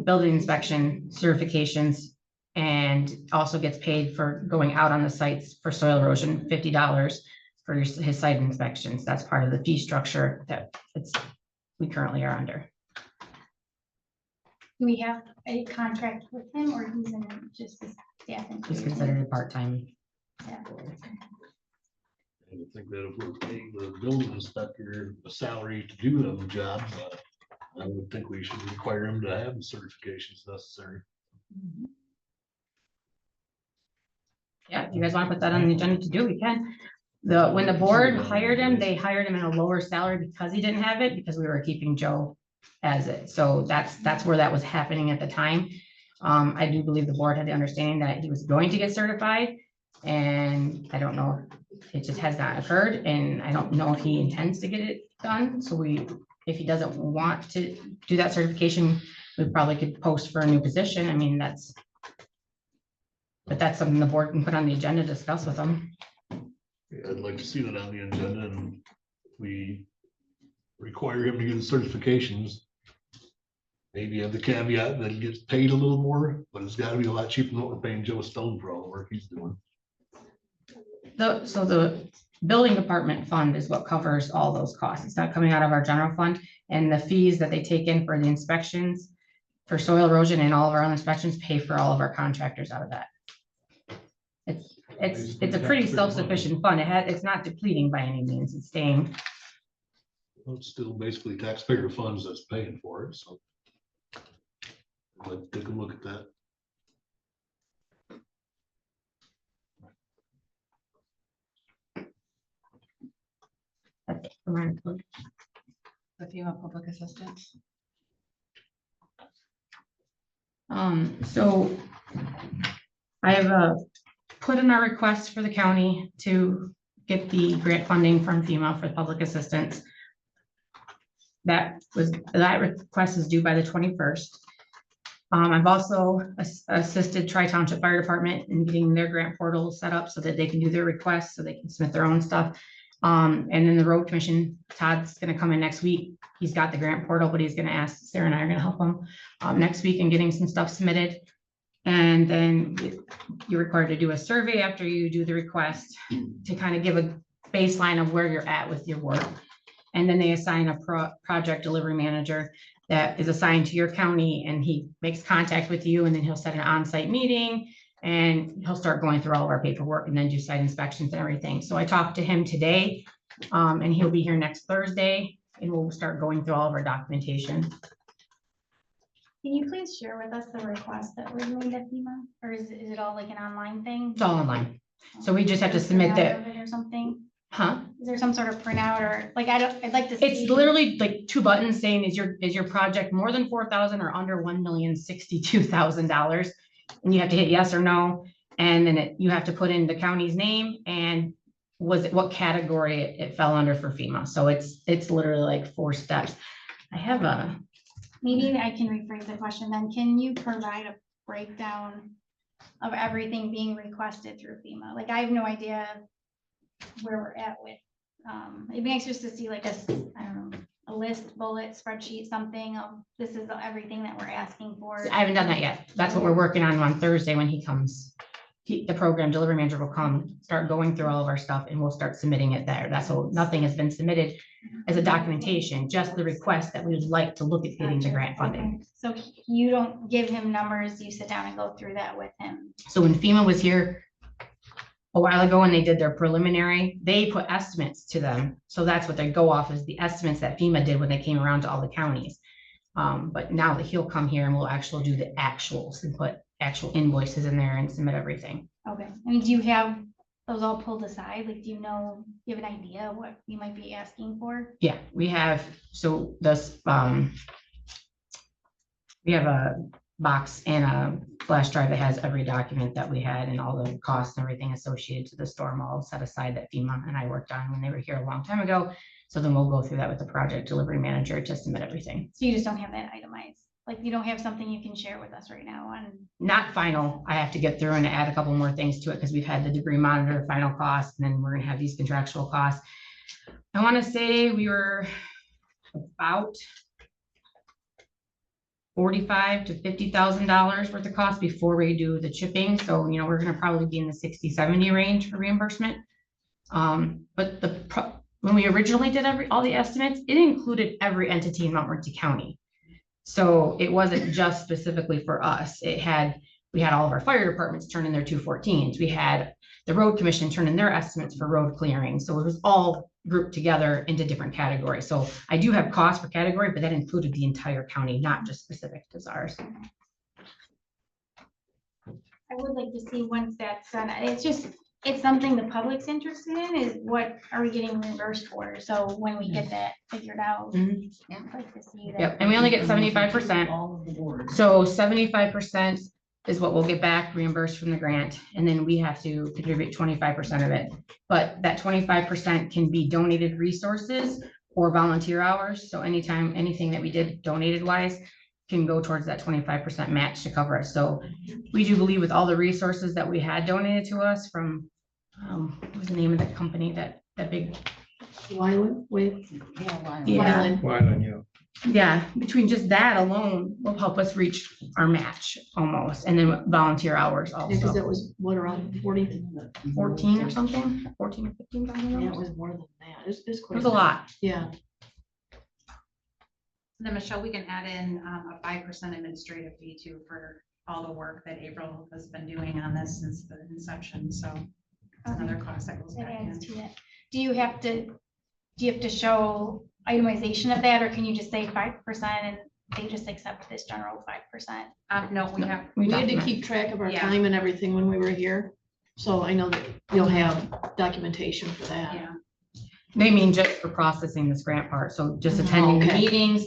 building inspection certifications and also gets paid for going out on the sites for soil erosion, $50 for his site inspections. That's part of the fee structure that we currently are under. Do we have a contract with him or he's in just the staff? He's considered a part-time. Yeah. I would think that if we're paying the building inspector a salary to do the job, I would think we should require him to have the certifications necessary. Yeah, if you guys want to put that on the agenda to do, we can. When the board hired him, they hired him in a lower salary because he didn't have it, because we were keeping Joe as it. So that's where that was happening at the time. I do believe the board had the understanding that he was going to get certified. And I don't know, it just has not occurred. And I don't know if he intends to get it done. So if he doesn't want to do that certification, we probably could post for a new position. I mean, but that's something the board can put on the agenda to discuss with them. I'd like to see that on the agenda, and we require him to get the certifications. maybe have the caveat that he gets paid a little more, but it's gotta be a lot cheaper than what we're paying Joe Stone for all the work he's doing. So the building department fund is what covers all those costs. It's not coming out of our general fund. And the fees that they take in for the inspections, for soil erosion and all of our own inspections, pay for all of our contractors out of that. It's a pretty self-sufficient fund. It's not depleting by any means. It's staying. Well, it's still basically taxpayer funds that's paying for it, so. Let's take a look at that. That's it for my report. The FEMA public assistance. So I have put in our request for the county to get the grant funding from FEMA for public assistance. That request is due by the 21st. I've also assisted Tri-Township Fire Department in getting their grant portal set up so that they can do their requests, so they can submit their own stuff. And then the road commission, Todd's gonna come in next week. He's got the grant portal, but he's gonna ask, Sarah and I are gonna help him next week in getting some stuff submitted. And then you're required to do a survey after you do the request to kind of give a baseline of where you're at with your work. And then they assign a project delivery manager that is assigned to your county, and he makes contact with you, and then he'll set an on-site meeting, and he'll start going through all of our paperwork and then do site inspections and everything. So I talked to him today, and he'll be here next Thursday, and we'll start going through all of our documentation. Can you please share with us the request that was made at FEMA, or is it all like an online thing? It's all online. So we just have to Is there a submit printout that, of it or something? huh? Is there some sort of printout or like, I'd like to see. It's literally like two buttons saying, is your project more than 4,000 or under $1,062,000? And you have to hit yes or no. And then you have to put in the county's name and what category it fell under for FEMA. So it's literally like 4 steps. I have Maybe I can rephrase the question then. Can you provide a breakdown of everything being requested through FEMA? Like, I have no idea where we're at with, it'd be nice just to see like I don't know, a list, bullet, spreadsheet, something of this is everything that we're asking for. I haven't done that yet. That's what we're working on Thursday when he comes. The program delivery manager will come, start going through all of our stuff, and we'll start submitting it there. That's all. Nothing has been submitted as a documentation, just the request that we would like to look at getting the grant funding. So you don't give him numbers, you sit down and go through that with him. So when FEMA was here a while ago and they did their preliminary, they put estimates to them. So that's what they go off, is the estimates that FEMA did when they came around to all the counties. But now that he'll come here and we'll actually do the actuals and put actual invoices in there and submit everything. Okay, I mean, do you have those all pulled aside? Like, do you have an idea what you might be asking for? Yeah, we have, so this, we have a box and a flash drive that has every document that we had and all the costs and everything associated to the storm all set aside that FEMA and I worked on when they were here a long time ago. So then we'll go through that with the project delivery manager to submit everything. So you just don't have that itemized? Like, you don't have something you can share with us right now on? Not final. I have to get through and add a couple more things to it because we've had the degree monitor, final cost, and then we're gonna have these contractual costs. I want to say we were about $45,000 to $50,000 worth of cost before we do the chipping. So, you know, we're gonna probably be in the 60-70 range for reimbursement. But when we originally did all the estimates, it included every entity in Montmorency County. So it wasn't just specifically for us. We had all of our fire departments turn in their 214s. We had the road commission turn in their estimates for road clearing. So it was all grouped together into different categories. So I do have costs per category, but that included the entire county, not just specific to ours. I would like to see once that's done, it's something the public's interested in, is what are we getting reimbursed for? So when we get that figured out. Mhm. Yeah, I'd like to see that. Yep, and we only get 75%. So 75% is what we'll get back reimbursed from the grant, and then we have to contribute 25% of it. But that 25% can be donated resources or volunteer hours. So anytime, anything that we did donated wise can go towards that 25% match to cover it. So we do believe with all the resources that we had donated to us from, what was the name of that company, that big. Wyland with Yeah. Wyland. Wyland, yeah. Yeah, between just that alone will help us reach our match almost, and then volunteer hours Because also. that was what, around 40? 14 or something, 14 or 15 thousand Yeah, it dollars. was more than that. It's It quite. was a lot. Yeah. Then Michelle, we can add in a 5% administrative fee too for all the work that April has been doing on this since the inception, so it's another cost that goes That back in. adds to it. Do you have to show itemization of that, or can you just say 5% and they just accept this general 5%? No, we have, We had to document. keep track of our Yeah. time and everything when we were here. So I know that you'll have documentation for that. yeah, They mean just for processing this grant part, so just Mhm. attending the Okay. meetings,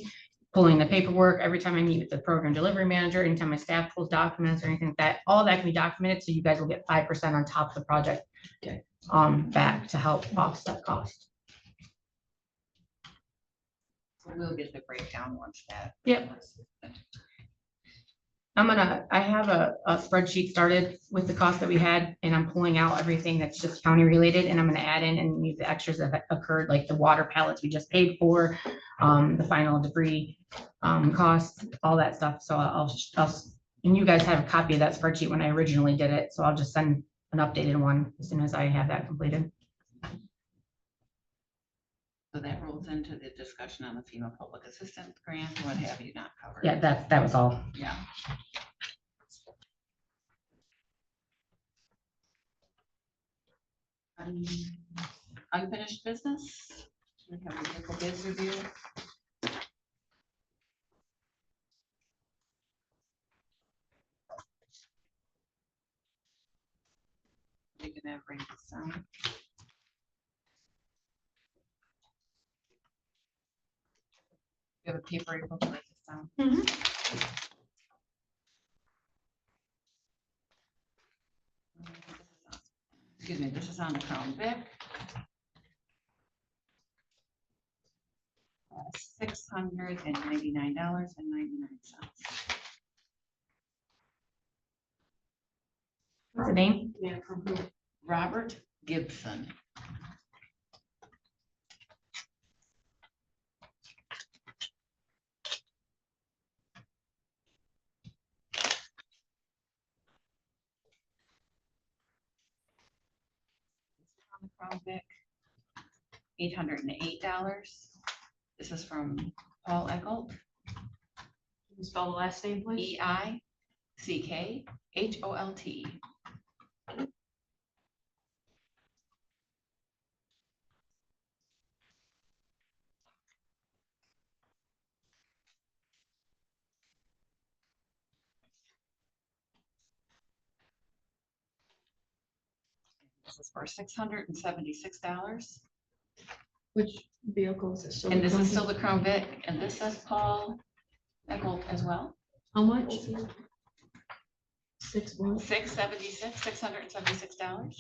pulling the paperwork, every time I meet with the program delivery manager, anytime my staff pulls documents or anything like that, all that can be documented, so you guys will get 5% on top of the project. Okay. Back to help offset cost. We'll get the breakdown once that. Yep. I have a spreadsheet started with the cost that we had, and I'm pulling out everything that's just county related, and I'm gonna add in and use the extras that occurred, like the water pallets we just paid for, the final debris, costs, all that stuff. So and you guys have a copy of that spreadsheet when I originally did it, so I'll just send an updated one as soon as I have that completed. So that rolls into the discussion on the FEMA public assistance grant, what have you not covered? Yeah, that was all. Yeah. Unfinished business. We have a vehicle bids review. You can have bring this down. You have a paper able to write this down. Excuse me, this is on the Crown Vic. $699.99. What's the name? Yeah, from who? Robert Gibson. On the Crown Vic, $808. This is from Paul Echolt, Can you spell the last name, please? EICKHOLT. This is for $676. Which vehicle is this? And this is still the Crown Vic, and this says Paul Echolt as well. How much? 6 what? $676.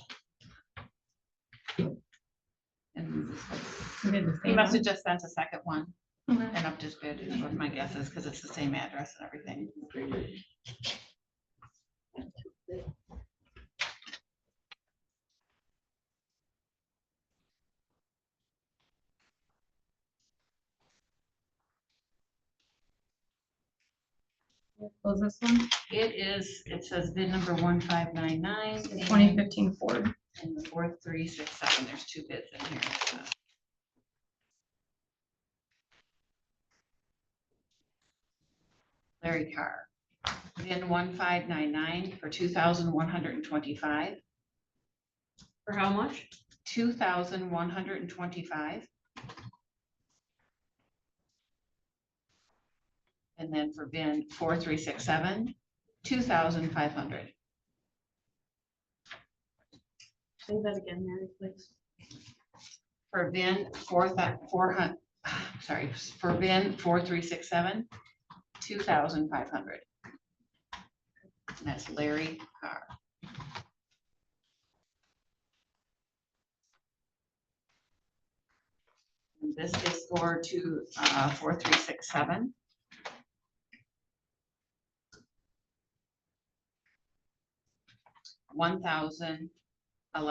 And We did the he same must one. have just sent a second one Mhm. and upped his bid, is what my guess is, because it's the same address and everything. What was this one? It says bid number 1599. 2015 Ford. And the 4367, there's two bids in here. so. Larry Carr, bid 1599 for 2,125. For how much? 2,125. And then for bin 4367, 2,500. Say that again, Mary, please. For bin 400, sorry, for bin 4367, 2,500. And that's Larry Carr. And this is for 4367.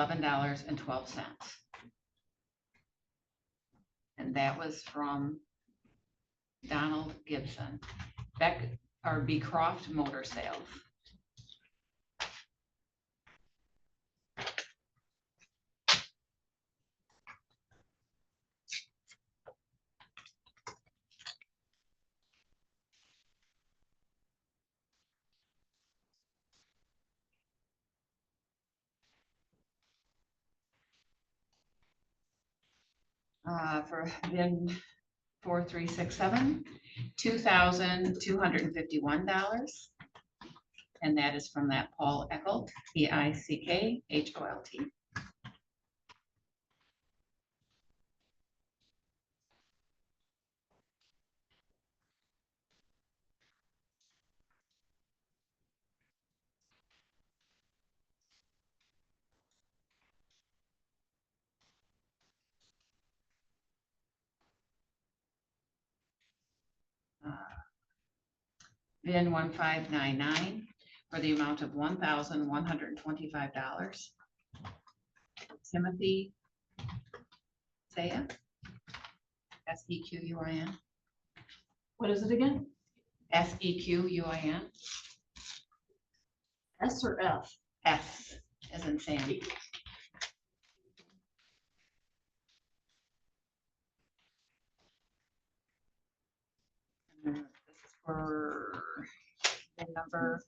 $1,011.12. And that was from Donald Gibson. Beecroft Motor Sales. For bin 4367, $2,251. And that is from that Paul Echolt, Eickhlt. Bin 1599 for the amount of $1,125. Timothy Saya, Sequin. What is it again? Sequin. S or F? S as in Sam. This is for bin number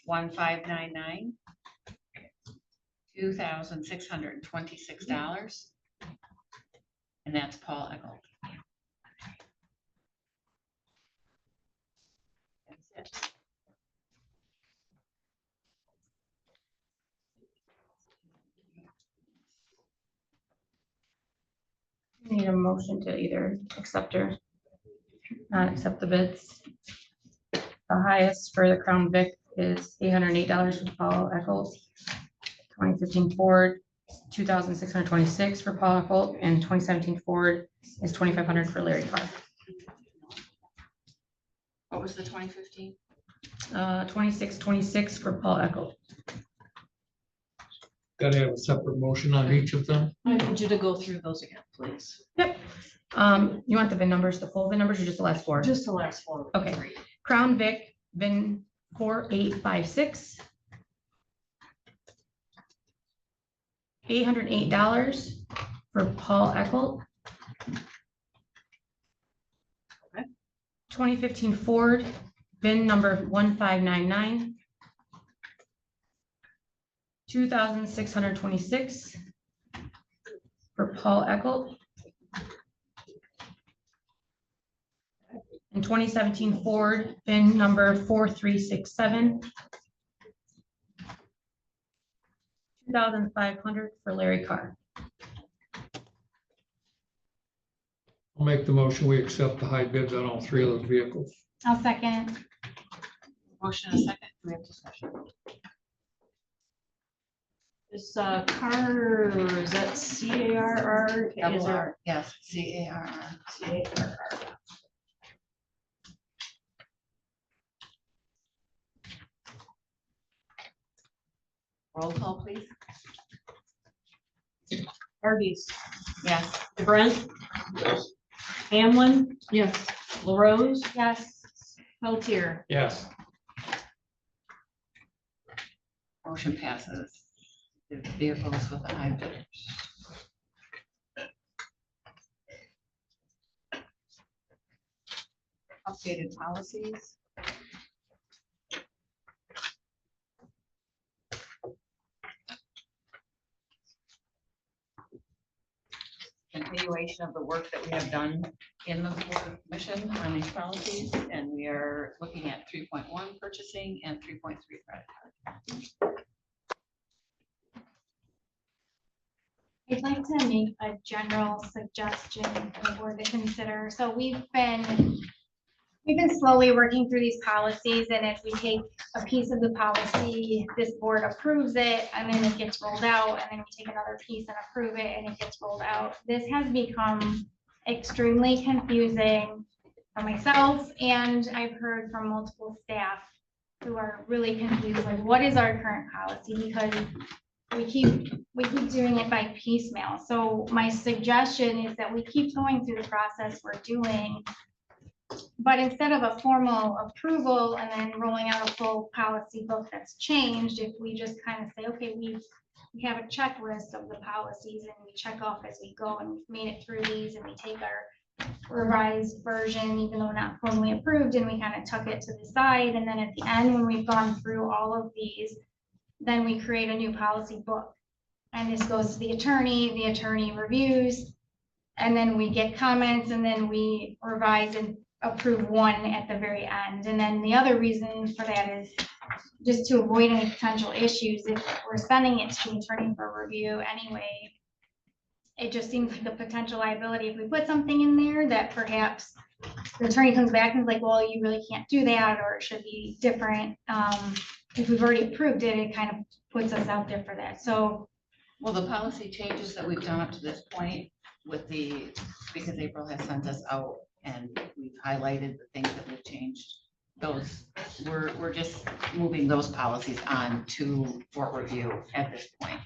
1599. $2,626. And that's Paul Echolt. That's it. Need a motion to either accept or not accept the bids. The highest for the Crown Vic is $808 for Paul Echols. 2015 Ford, $2,626 for Paul Echols, and 2017 Ford is $2,500 for Larry Carr. What was the 2015? 2626 for Paul Echols. Gotta have a separate motion on each of them. I need you to go through those again, please. Yep. You want the VIN numbers, the full VIN numbers, or just the last four? Just the last four. Okay. Crown Vic, VIN 4856. $808 for Paul Echolt. Okay. 2015 Ford, VIN number 1599. $2,626 for Paul Echolt. And 2017 Ford, VIN number 4367. $2,500 for Larry Carr. I'll make the motion. We accept the high bids on all three of those vehicles. I'll second. Motion and a second. Do we have discussion? Is Carr, is that C-A-R-R? Double R, yes, CARR. C-A-R-R. Roll call, please. Hardee's, Yes. Brent, Hamlin, Yes. LaRose, Yes. Pelletier. Yes. Motion passes. The vehicles with the high bidders. Updated policies. Continuation of the work that we have done in the Board of Commission on these policies, and we are looking at 3.1 purchasing and 3.3 credit card. I'd like to make a general suggestion for the board to consider. So we've been slowly working through these policies, and if we take a piece of the policy, this board approves it, and then it gets rolled out, and then we take another piece and approve it, and it gets rolled out. This has become extremely confusing for myself, and I've heard from multiple staff who are really confused, like, what is our current policy? Because we keep doing it by piecemeal. So my suggestion is that we keep going through the process we're doing, But instead of a formal approval and then rolling out a full policy book that's changed, if we just kind of say, okay, we have a checklist of the policies and we check off as we go and we've made it through these and we take our revised version, even though not formally approved, and we kind of tuck it to the side. And then at the end, when we've gone through all of these, then we create a new policy book. And this goes to the attorney reviews, and then we get comments, and then we revise and approve one at the very end. And then the other reason for that is just to avoid any potential issues. If we're sending it to the attorney for review anyway, it just seems like a potential liability if we put something in there that perhaps the attorney comes back and is like, well, you really can't do that, or it should be different. If we've already approved it, it kind of puts us out there for that. So, Well, the policy changes that we've done up to this point with because April has sent us out and we've highlighted the things that we've changed. Those, we're just moving those policies on for review at this point.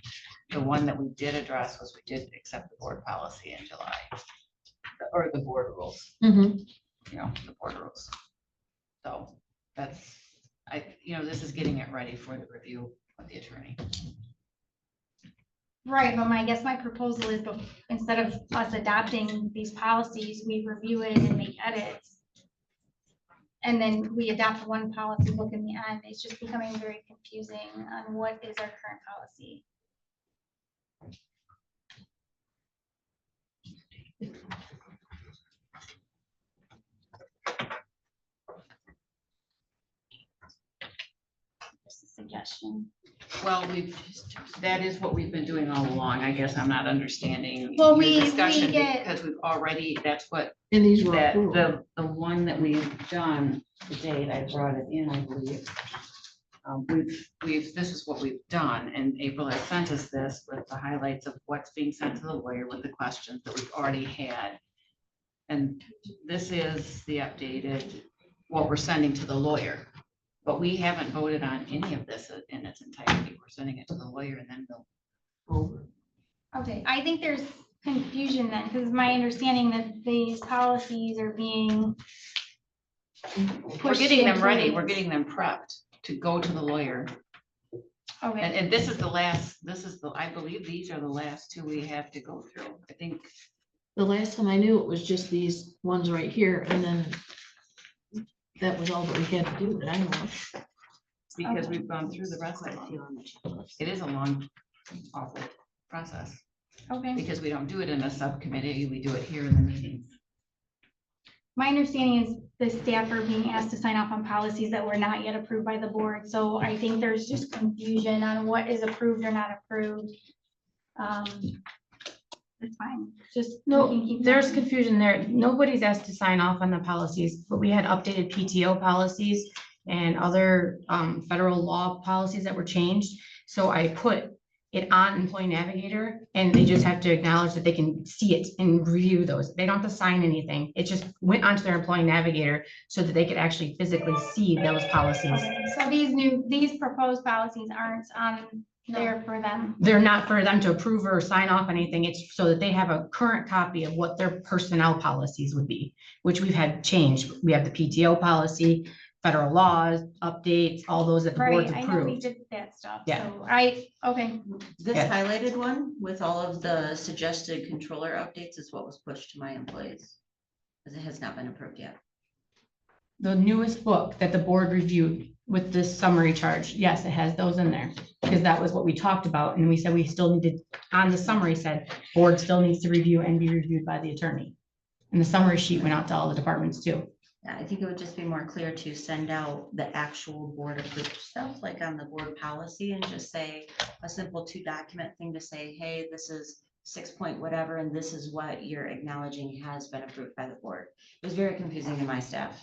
The one that we did address was we did accept the board policy in July. Or the board rules, Mhm. The board rules. So that's, this is getting it ready for the review of the attorney. right, but I guess my proposal is, instead of us adopting these policies, we review it and make edits. And then we adopt one policy book in the end. It's just becoming very confusing on what is our current policy. Just a suggestion. Well, that is what we've been doing all along. I guess I'm not understanding. Well, your we discussion get- Because we've already, that's what, And these were that, approved. the one that we've done, the date I brought it in, I believe. This is what we've done, and April has sent us this with the highlights of what's being sent to the lawyer with the questions that we've already had. And this is the updated, what we're sending to the lawyer. But we haven't voted on any of this in its entirety. We're sending it to the lawyer and then they'll over. Okay, I think there's confusion then, because my understanding that these policies are being We're pushed getting them into ready. these. We're getting them prepped to go to the lawyer. Okay, And this is I believe these are the last two we have to go through. I think, The last time I knew it was just these ones right here, and then that was all that we had to do that I know of. because we've gone through the rest of it. It is a long, awful process, okay. because we don't do it in a subcommittee. We do it here in the meetings. My understanding is the staff are being asked to sign off on policies that were not yet approved by the board. So I think there's just confusion on what is approved or not approved. It's fine, just. we No, can keep there's going. confusion there. Nobody's asked to sign off on the policies, but we had updated PTO policies and other federal law policies that were changed. So I put it on Employee Navigator, and they just have to acknowledge that they can see it and review those. They don't have to sign anything. It just went onto their Employee Navigator so that they could actually physically see those policies. Okay, so these proposed policies aren't on there for them. They're not for them to approve or sign off anything. It's so that they have a current copy of what their personnel policies would be, which we've had changed. We have the PTO policy, federal laws, updates, all those that the board's Right, I know we approved. did that stuff. Yeah. So okay, This Yes. highlighted one with all of the suggested controller updates is what was pushed to my employees. Because it has not been approved yet. The newest book that the board reviewed with this summary charge, yes, it has those in there. Because that was what we talked about, and we said we still needed, on the summary said, board still needs to review and be reviewed by the attorney. And the summary sheet went out to all the departments too. Yeah, I think it would just be more clear to send out the actual board approved stuff, like on the board policy, and just say a simple 2-document thing to say, hey, this is 6 point whatever, and this is what you're acknowledging has been approved by the board. It was very confusing to my staff.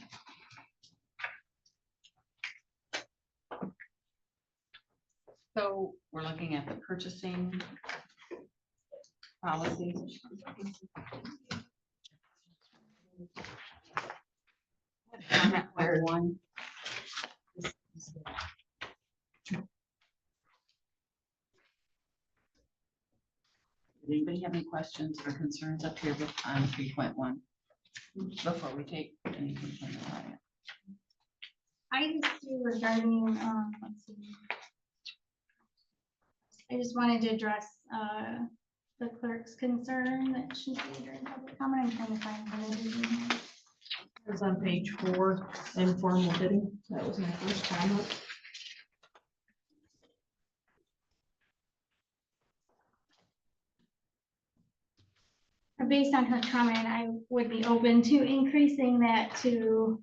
So we're looking at the purchasing policy. Comment where one. Does anybody have any questions or concerns up here on 3.1? Before we take anything from the audience. I just do regarding, let's see. I just wanted to address, the clerk's concern that she made during public comment. I'm trying to find her. It was on page 4, informal bidding. That was my first comment. Based on her comment, I would be open to increasing that to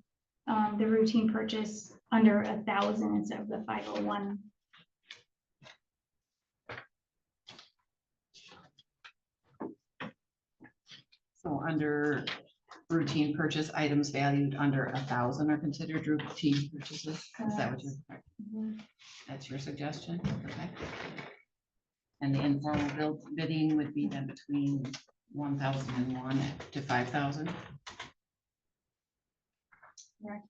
the routine purchase under 1,000 instead of the 501. So under routine purchase, items valued under 1,000 are considered routine purchases. Is that what you're, that's your suggestion? Okay. And the informal bidding would be then between 1,001 to 5,000? Correct.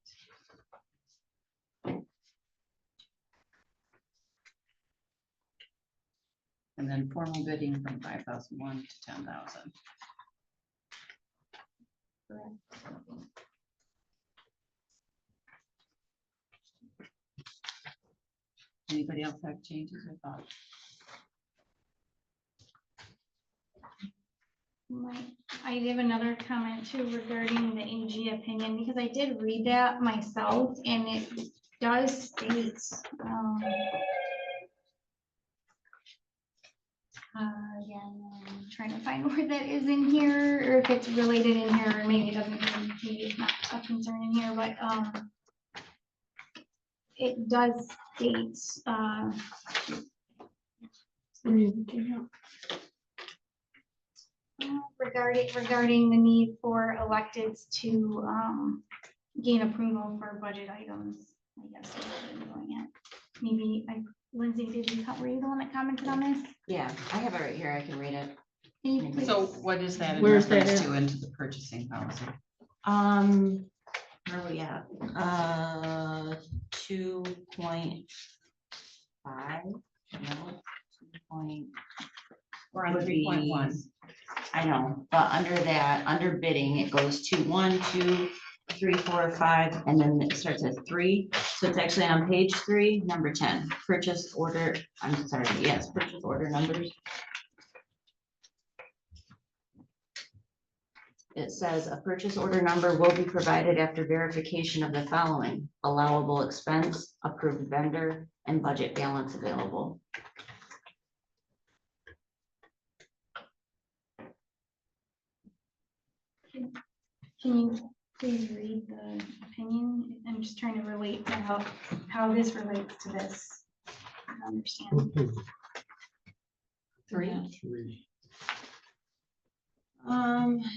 And then formal bidding from 5,001 to 10,000. Correct. Anybody else have changes or thoughts? I have another comment too regarding the AG opinion, because I did read that myself and it does state, again, I'm trying to find where that is in here, or if it's related in here, or maybe it doesn't, maybe it's not a concern in here, but, it does state, regarding the need for electeds to gain approval for budget items. I guess is what I'm doing it. Maybe Lindsay, were you the one that commented on this? Yeah, I have it right here. I can read it. Can you please- So what is that in Where's that reference at? to into the purchasing policy? Where are we at? 2.5. No, 2. We're on 3.1. I know, but under that, under bidding, it goes to 1, 2, 3, 4, 5, and then it starts at 3. So it's actually on page 3, number 10, purchase order, I'm sorry, yes, purchase order numbers. It says a purchase order number will be provided after verification of the following: allowable expense, approved vendor, and budget balance available. Can you please read the opinion? I'm just trying to relate to how this relates to this. I don't understand. 3.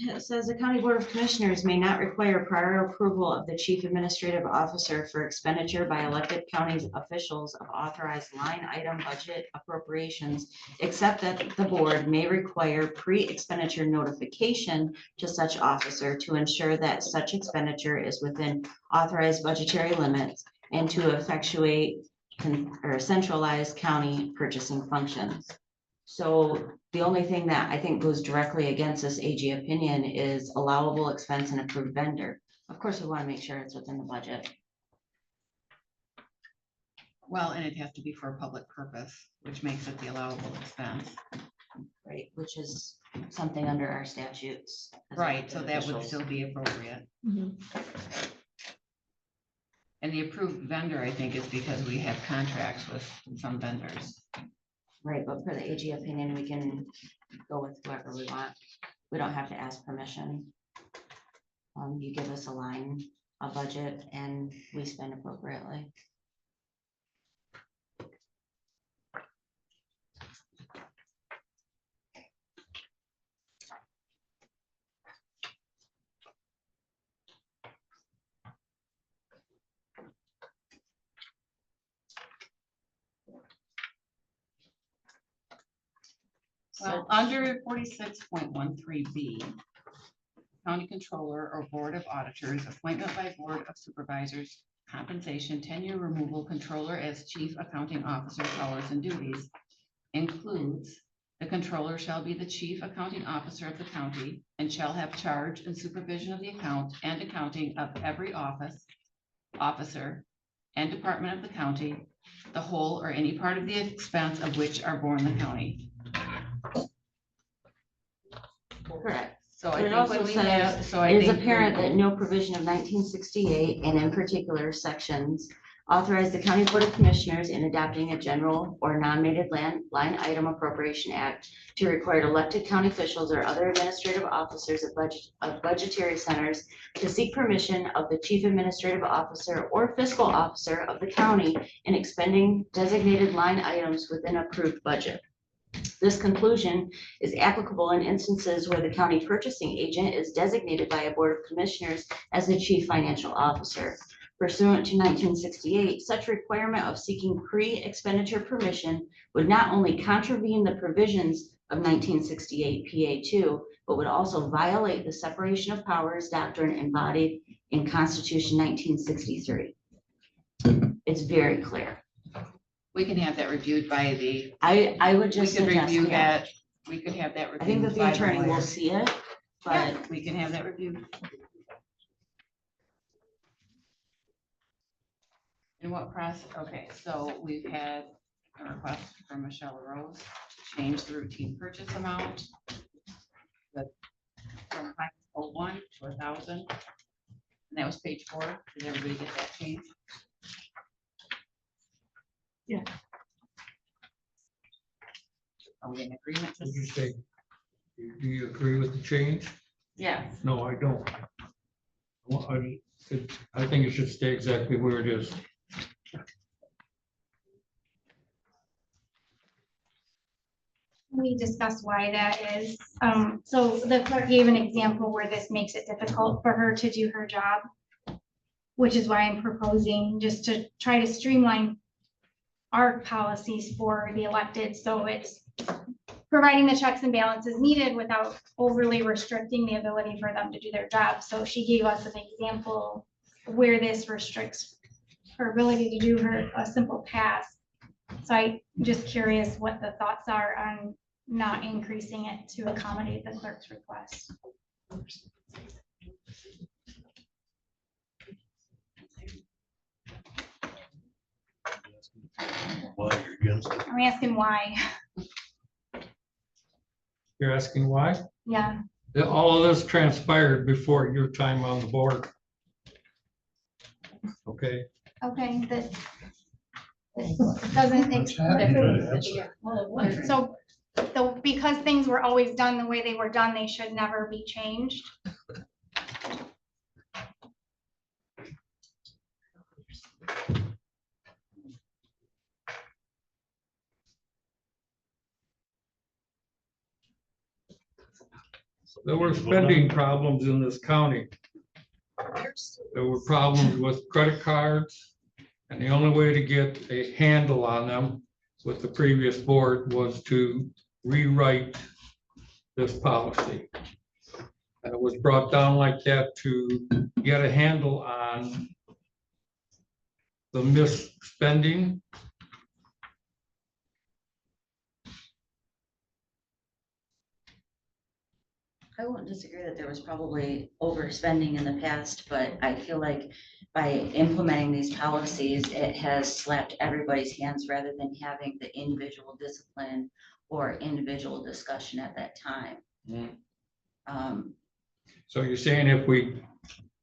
It says the County Board of Commissioners may not require prior approval of the Chief Administrative Officer for expenditure by elected county officials of authorized line item budget appropriations, except that the board may require pre-expenditure notification to such officer to ensure that such expenditure is within authorized budgetary limits and to effectuate or centralize county purchasing functions. So the only thing that I think goes directly against this AG opinion is allowable expense and approved vendor. Of course, we want to make sure it's within the budget. Well, and it has to be for a public purpose, which makes it the allowable expense. Right, which is something under our statutes. as Right, so elected that would officials. still be appropriate. Mhm. And the approved vendor, I think, is because we have contracts with some vendors. Right, but for the AG opinion, we can go with whoever we want. We don't have to ask permission. You give us a line, a budget, and we spend appropriately. Well, under 46.13B, county controller or board of auditors, appointment by board of supervisors, compensation, tenure removal, controller as chief accounting officer, powers and duties includes The controller shall be the chief accounting officer of the county and shall have charge and supervision of the account and accounting of every office, officer, and department of the county, the whole or any part of the expense of which are borne the county. Correct. So But I it think also when we says, have, so I it is think apparent that no provision of 1968 and in particular sections authorize the County Board of Commissioners in adopting a general or non-mandated line item appropriation act to require elected county officials or other administrative officers of budgetary centers to seek permission of the chief administrative officer or fiscal officer of the county in expending designated line items within approved budget. This conclusion is applicable in instances where the county purchasing agent is designated by a board of commissioners as the chief financial officer. Pursuant to 1968, such requirement of seeking pre-expenditure permission would not only contravene the provisions of 1968 PA2, but would also violate the separation of powers doctrine embodied in Constitution 1963. It's very clear. we can have that reviewed by the, I would we just could suggest, review yeah. that, we could have that reviewed. I think that the by attorney will lawyer. see it, Yeah, but we can have that reviewed. And what process, okay, so we've had a request from Michelle Rose to change the routine purchase amount. From 501 to 1,000. And that was page 4. Did everybody get that change? Yeah. Are we in agreement? Did you say, do you agree with the change? yeah. No, I don't. Well, I think it should stay exactly where it is. We discussed why that is. So the clerk gave an example where this makes it difficult for her to do her job, which is why I'm proposing just to try to streamline our policies for the elected. So it's providing the checks and balances needed without overly restricting the ability for them to do their job. So she gave us an example where this restricts her ability to do a simple task. So I'm just curious what the thoughts are on not increasing it to accommodate the clerk's request. Why you're against it? I'm asking why. You're asking why? Yeah, All of this transpired before your time on the board. Okay, okay, this doesn't. So, because things were always done the way they were done, they should never be changed. there were spending problems in this county. There were problems with credit cards, and the only way to get a handle on them with the previous board was to rewrite this policy. And it was brought down like that to get a handle on the misspending. I won't disagree that there was probably overspending in the past, but I feel like by implementing these policies, it has slapped everybody's hands rather than having the individual discipline or individual discussion at that time. So you're saying if we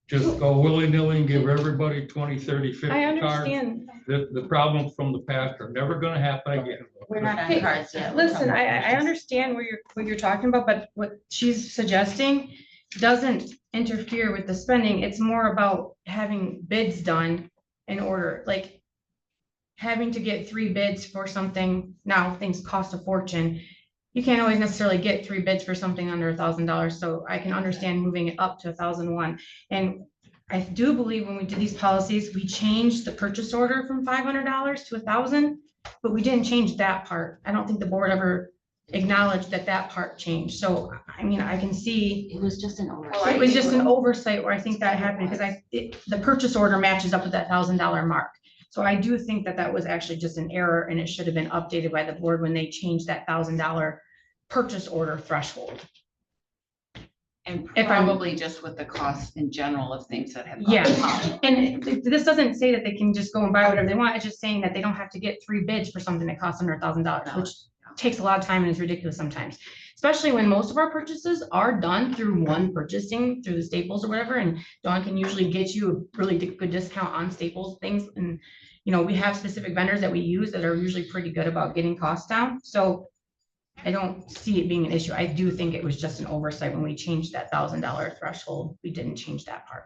just go willy-nilly and give everybody 20, 30, 50 I cards, understand. the problems from the past are never gonna happen again. We're not on Hey, cards yet. Listen, I understand what you're talking about, but what she's suggesting doesn't interfere with the spending. It's more about having bids done in order, like having to get 3 bids for something. Now things cost a fortune. You can't always necessarily get 3 bids for something under $1,000. So I can understand moving it up to 1,001. And I do believe when we did these policies, we changed the purchase order from $500 to 1,000, but we didn't change that part. I don't think the board ever acknowledged that part changed. So, I mean, I can see It was just an oversight. it was just an oversight where I think that happened because the purchase order matches up with that $1,000 mark. So I do think that was actually just an error and it should have been updated by the board when they changed that $1,000 purchase order threshold. And If I'm- probably just with the cost in general of things that have. gone Yeah, up. and this doesn't say that they can just go and buy whatever they want. It's just saying that they don't have to get 3 bids for something that costs under $1,000, which takes a lot of time and is ridiculous sometimes. Especially when most of our purchases are done through one purchasing through the Staples or whatever, and Dawn can usually get you a really good discount on Staples things. And, you know, we have specific vendors that we use that are usually pretty good about getting costs down. So I don't see it being an issue. I do think it was just an oversight when we changed that $1,000 threshold. We didn't change that part.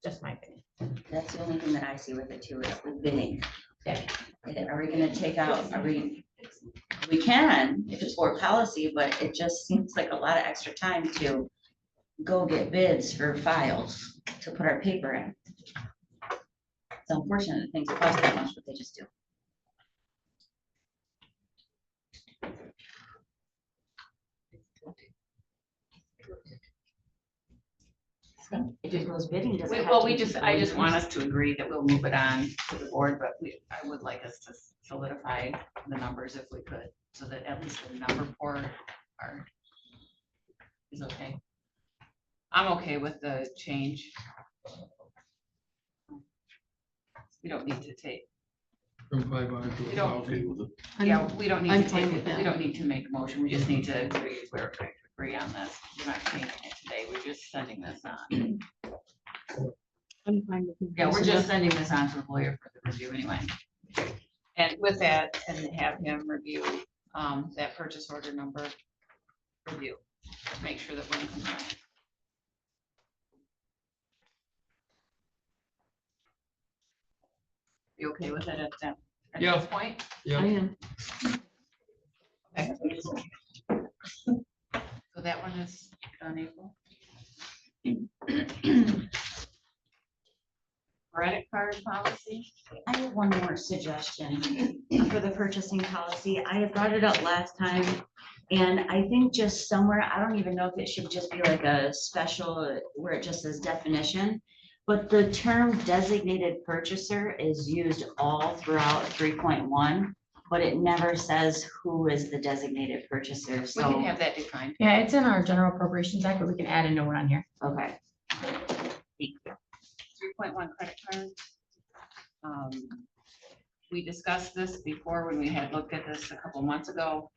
Just my opinion. That's the only thing that I see with it too, is the bidding. Yeah. Are we gonna take out, we can, if it's board policy, but it just seems like a lot of extra time to go get bids for files to put our paper in. It's unfortunate that things cost that much, but they just do. If it goes bidding, does it have Well, to we be just, I just want us to agree that we'll move it on to the board, but I would like us to solidify the numbers if we could, so that at least the number for our is okay. I'm okay with the change. We don't need to take, From 500 to We don't- 1,000. yeah, we don't need I'm to fine take with it, we that. don't need to make a motion, we just need to agree on this. We're not changing it today, we're just sending this on. I'm fine with Yeah, we're just sending this on to the lawyer for the review anyway. And with that, and have him review that purchase order number review, make sure that we're in compliance. You okay with it at that, at Yeah. this point? Yeah. I am. Okay. So that one is done, April. Credit card policy. I have one more suggestion for the purchasing policy. I had brought it up last time. And I think just somewhere, I don't even know if it should just be like a special where it just says definition. But the term designated purchaser is used all throughout 3.1, but it never says who is the designated purchaser. We can So, have that defined. Yeah, it's in our general appropriations act, but we can add a note on here. okay. 3.1 credit card. We discussed this before when we had looked at this a couple months ago.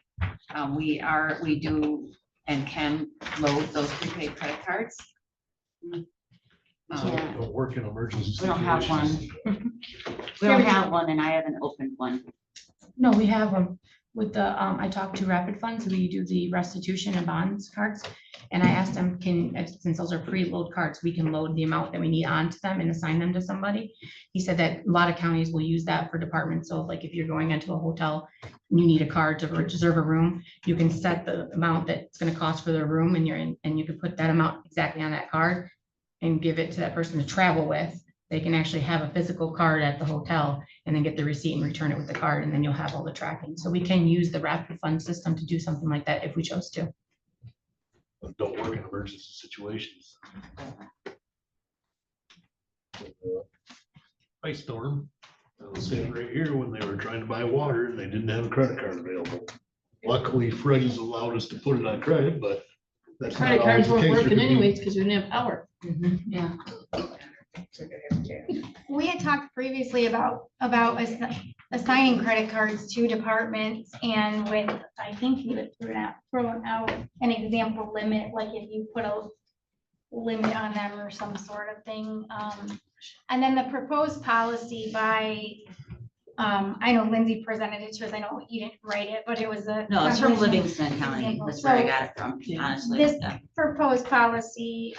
We do and can load those prepaid credit cards. Yeah. Don't work in emergency. We don't have one. situations. We don't have one and I haven't opened one. No, we have them with the, I talked to Rapid Funds, we do the restitution and bonds cards. And I asked them, since those are preload cards, we can load the amount that we need onto them and assign them to somebody. He said that a lot of counties will use that for departments. So like if you're going into a hotel, and you need a card to reserve a room, you can set the amount that it's gonna cost for the room and and you can put that amount exactly on that card and give it to that person to travel with. They can actually have a physical card at the hotel and then get the receipt and return it with the card, and then you'll have all the tracking. So we can use the Rapid Fund system to do something like that if we chose to. But don't work in emergency situations. Ice storm. I was sitting right here when they were trying to buy water and they didn't have a credit card available. Luckily, Freddie's allowed us to put it on credit, but that's not Credit always cards the weren't case. There working could be- anyways because we didn't have power. Yeah. We had talked previously about assigning credit cards to departments and with, I think you had thrown out an example limit, like if you put a limit on them or some sort of thing. And then the proposed policy by, I know Lindsay presented it to us, I know you didn't write it, but it was a. No, it's from Livingston County. Example. That's where I So, got it from, honestly. This Yeah. proposed policy,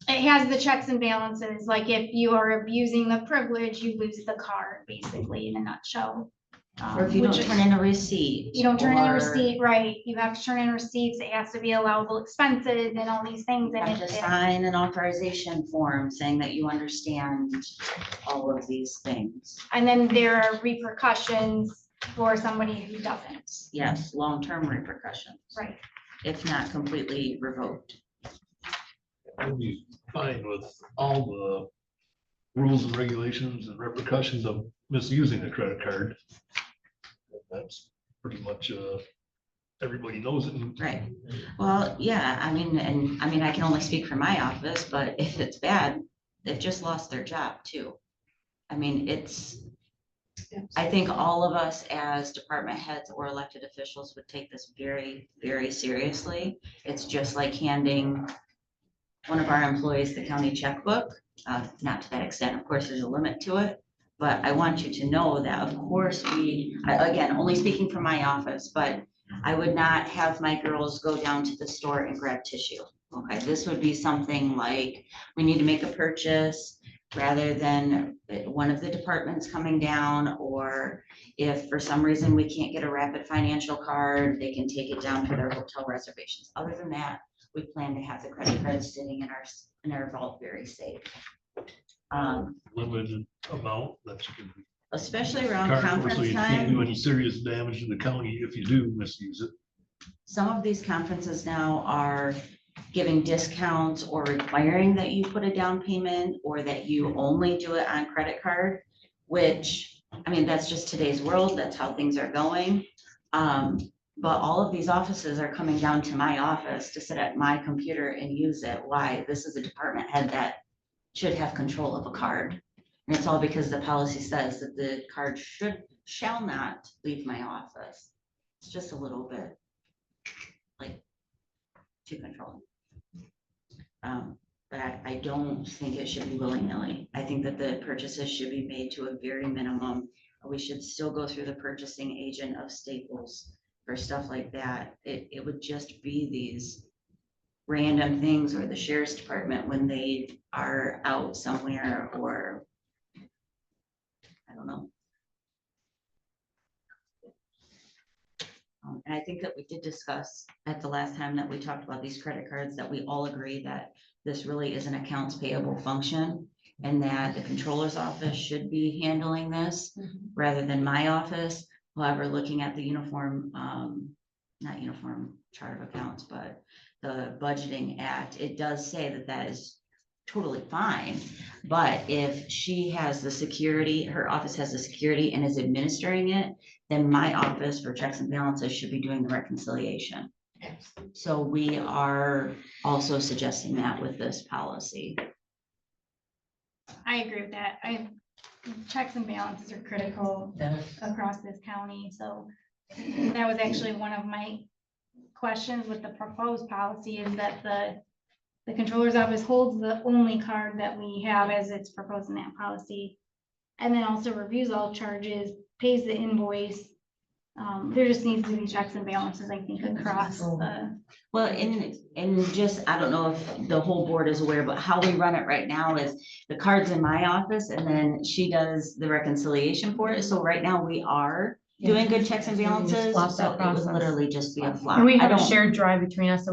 it has the checks and balances, like if you are abusing the privilege, you lose the card, basically, in a nutshell. Or if you don't Which- turn in a receipt. You don't turn in a or receipt, right, you have to turn in receipts, it has to be allowable expenses and all these things. You And have to sign an authorization form saying that you understand all of these things. And then there are repercussions for somebody who doesn't, Yes, long-term repercussions, right? if not completely revoked. We'll be fine with all the rules and regulations and repercussions of misusing a credit card. That's pretty much, everybody knows it. Right. Well, yeah, I mean, I can only speak for my office, but if it's bad, they've just lost their job too. I mean, I think all of us as department heads or elected officials would take this very, very seriously. It's just like handing one of our employees the county checkbook, not to that extent, of course, there's a limit to it. But I want you to know that, of course, again, only speaking for my office, but I would not have my girls go down to the store and grab tissue. Okay, this would be something like, we need to make a purchase rather than one of the departments coming down, or if for some reason we can't get a rapid financial card, they can take it down for their hotel reservations. Other than that, we plan to have the credit cards sitting in our vault very safe. Limited amount that you can. Especially around So conference you can't do time. any serious damage to the county if you do misuse it. Some of these conferences now are giving discounts or requiring that you put a down payment or that you only do it on credit card, which, I mean, that's just today's world. That's how things are going. But all of these offices are coming down to my office to sit at my computer and use it. Why? This is a department head that should have control of a card. And it's all because the policy says that the card shall not leave my office. It's just a little bit like too controlling. But I don't think it should be willy-nilly. I think that the purchases should be made to a very minimum. We should still go through the purchasing agent of Staples for stuff like that. It would just be these random things, or the sheriff's department when they are out somewhere, or I don't know. And I think that we did discuss at the last time that we talked about these credit cards, that we all agree that this really is an accounts payable function, and that the controller's office should be handling this rather than my office. However, looking at the uniform, not uniform chart of accounts, but the budgeting act, it does say that that is totally fine. But if she has the security, her office has the security and is administering it, then my office for checks and balances should be doing the reconciliation. So we are also suggesting that with this policy. I agree with that. Checks and balances are critical across this county, so that was actually one of my questions with the proposed policy, is that the controller's office holds the only card that we have as it's proposed in that policy, and then also reviews all charges, pays the invoice. There just needs to be checks and balances, I think, across the. Well, and just, I don't know if the whole board is aware, but how we run it right now is the card's in my office and then she does the reconciliation for it. So right now we are doing good checks and balances. Flop So that it would process. literally just be a flop. And we have I a don't- shared drive between us, so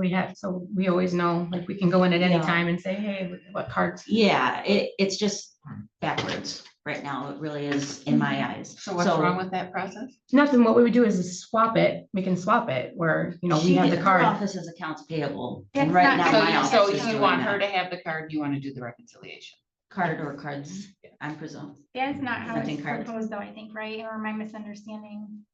we always know, like, we can go in at any Yeah. time and say, hey, what cards? Yeah, it's just backwards right now. It really is in my eyes. So what's wrong with that process? Nothing, what we would do is swap it, we can swap it, where, we have the Her card. office is accounts payable, It's and right not- now my office So is you doing want her that. to have the card, you want to do the reconciliation? Card or cards, I'm presuming. That's not how it's Something cards. proposed though, I think, right? Or am I misunderstanding?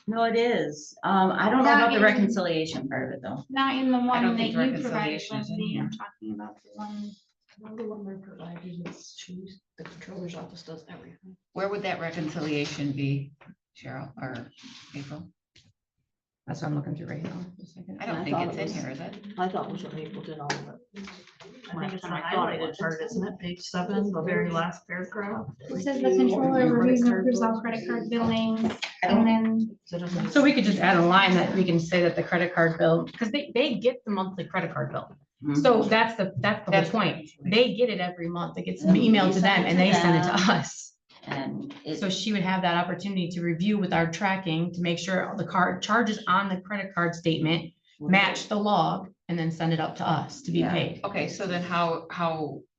No, it is. I don't know Not about the in- reconciliation part of it though. Not in the one don't that think you provided, reconciliation is in Lindsay. here. I'm talking about the one. The one we're providing is choose, the controller's office does everything. Where would that reconciliation be, Cheryl or April? That's what I'm looking through right now. Just a second. I don't think it's in here, is it? I thought it was when April did all of it. I think it's Last time on I thought it was part, isn't it? Page 7, the very last paragraph. It says the controller reviews and approves all credit card billings, and then So we could just add a line that we can say that the credit card bill, because they get the monthly credit card bill. Mhm. So that's the whole point. They get it every month. It gets emailed to them and they send it to us. And it, So she would have that opportunity to review with our tracking to make sure the card charges on the credit card statement match the log and then send it up to us to be Yeah. paid. Okay, so then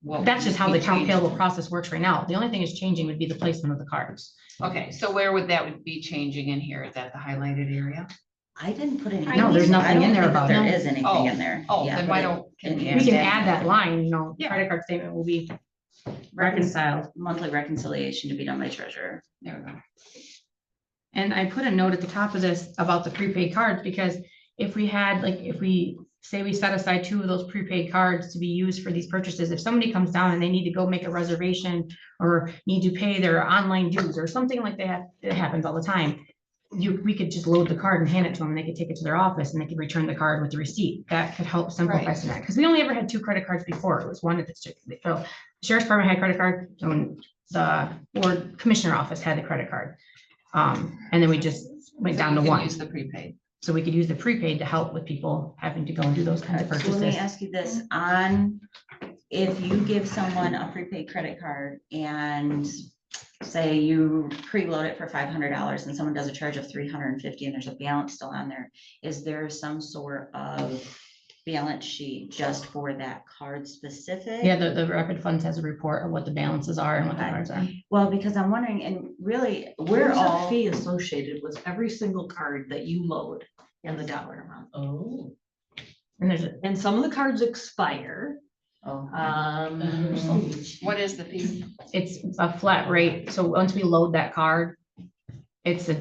what? That's just how would the be account changed? payable process works right now. The only thing is changing would be the placement of the cards. Okay, so where would that would be changing in here? Is that the highlighted area? I didn't put anything. No, there's nothing in there about There it. is anything Oh, in there. oh, Yeah, then but why it- don't- can we We can Yeah. add that line, Yeah. credit card statement will be reconciled. Monthly reconciliation to be done by treasurer. There we go. And I put a note at the top of this about the prepaid cards, because if we had, like, if we say we set aside 2 of those prepaid cards to be used for these purchases, if somebody comes down and they need to go make a reservation or need to pay their online dues or something like that, it happens all the time. We could just load the card and hand it to them, and they could take it to their office and they could return the card with the receipt. That could help simplify some of that, because we only ever had 2 credit cards before. It was one at the sheriff's department had a credit card, and the board commissioner office had a credit card. And then we just went down to one. Use the prepaid. So we could use the prepaid to help with people having to go and do those kinds of So let purchases. me ask you this, if you give someone a prepaid credit card and say you preload it for $500 and someone does a charge of $350 and there's a balance still on there, is there some sort of balance sheet just for that card specific? Yeah, the Rapid Funds has a report of what the balances are and what the Okay. cards are. Well, because I'm wondering, and really, we're There's a all, fee associated with every single card that you load and the dollar amount. Oh. And there's a, And some of the cards expire. oh, What is the fee? it's a flat rate. So once we load that card, it's a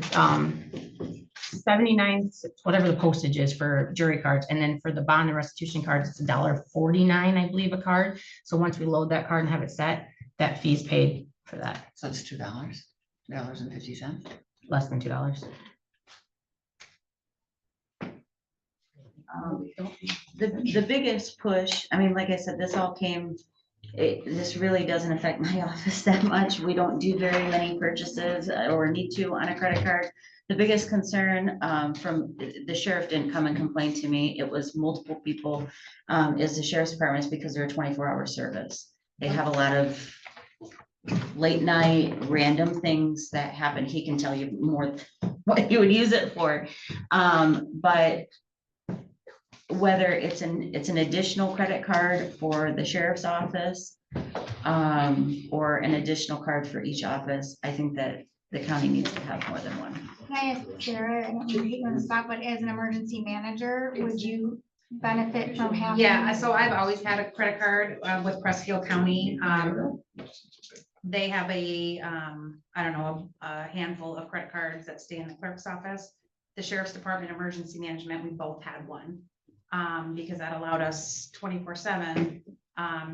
79, whatever the postage is for jury cards. And then for the bond and restitution cards, it's $1.49, I believe, a card. So once we load that card and have it set, that fee's paid for that, So it's $2, $2.50. less than $2. the biggest push, I mean, like I said, this all came, this really doesn't affect my office that much. We don't do very many purchases or need to on a credit card. The biggest concern from the sheriff didn't come and complain to me. It was multiple people, is the sheriff's department, is because they're a 24-hour service. They have a lot of late night random things that happen. He can tell you more what he would use it for. But whether it's an additional credit card for the sheriff's office, or an additional card for each office, I think that the county needs to have more than one. Can I ask Sarah, I don't mean to put you on the spot, but as an emergency manager, would you benefit from having? Yeah, so I've always had a credit card with Prescott County. They have a, I don't know, a handful of credit cards that stay in the clerk's office. The sheriff's department, emergency management, we both had one. Because that allowed us 24/7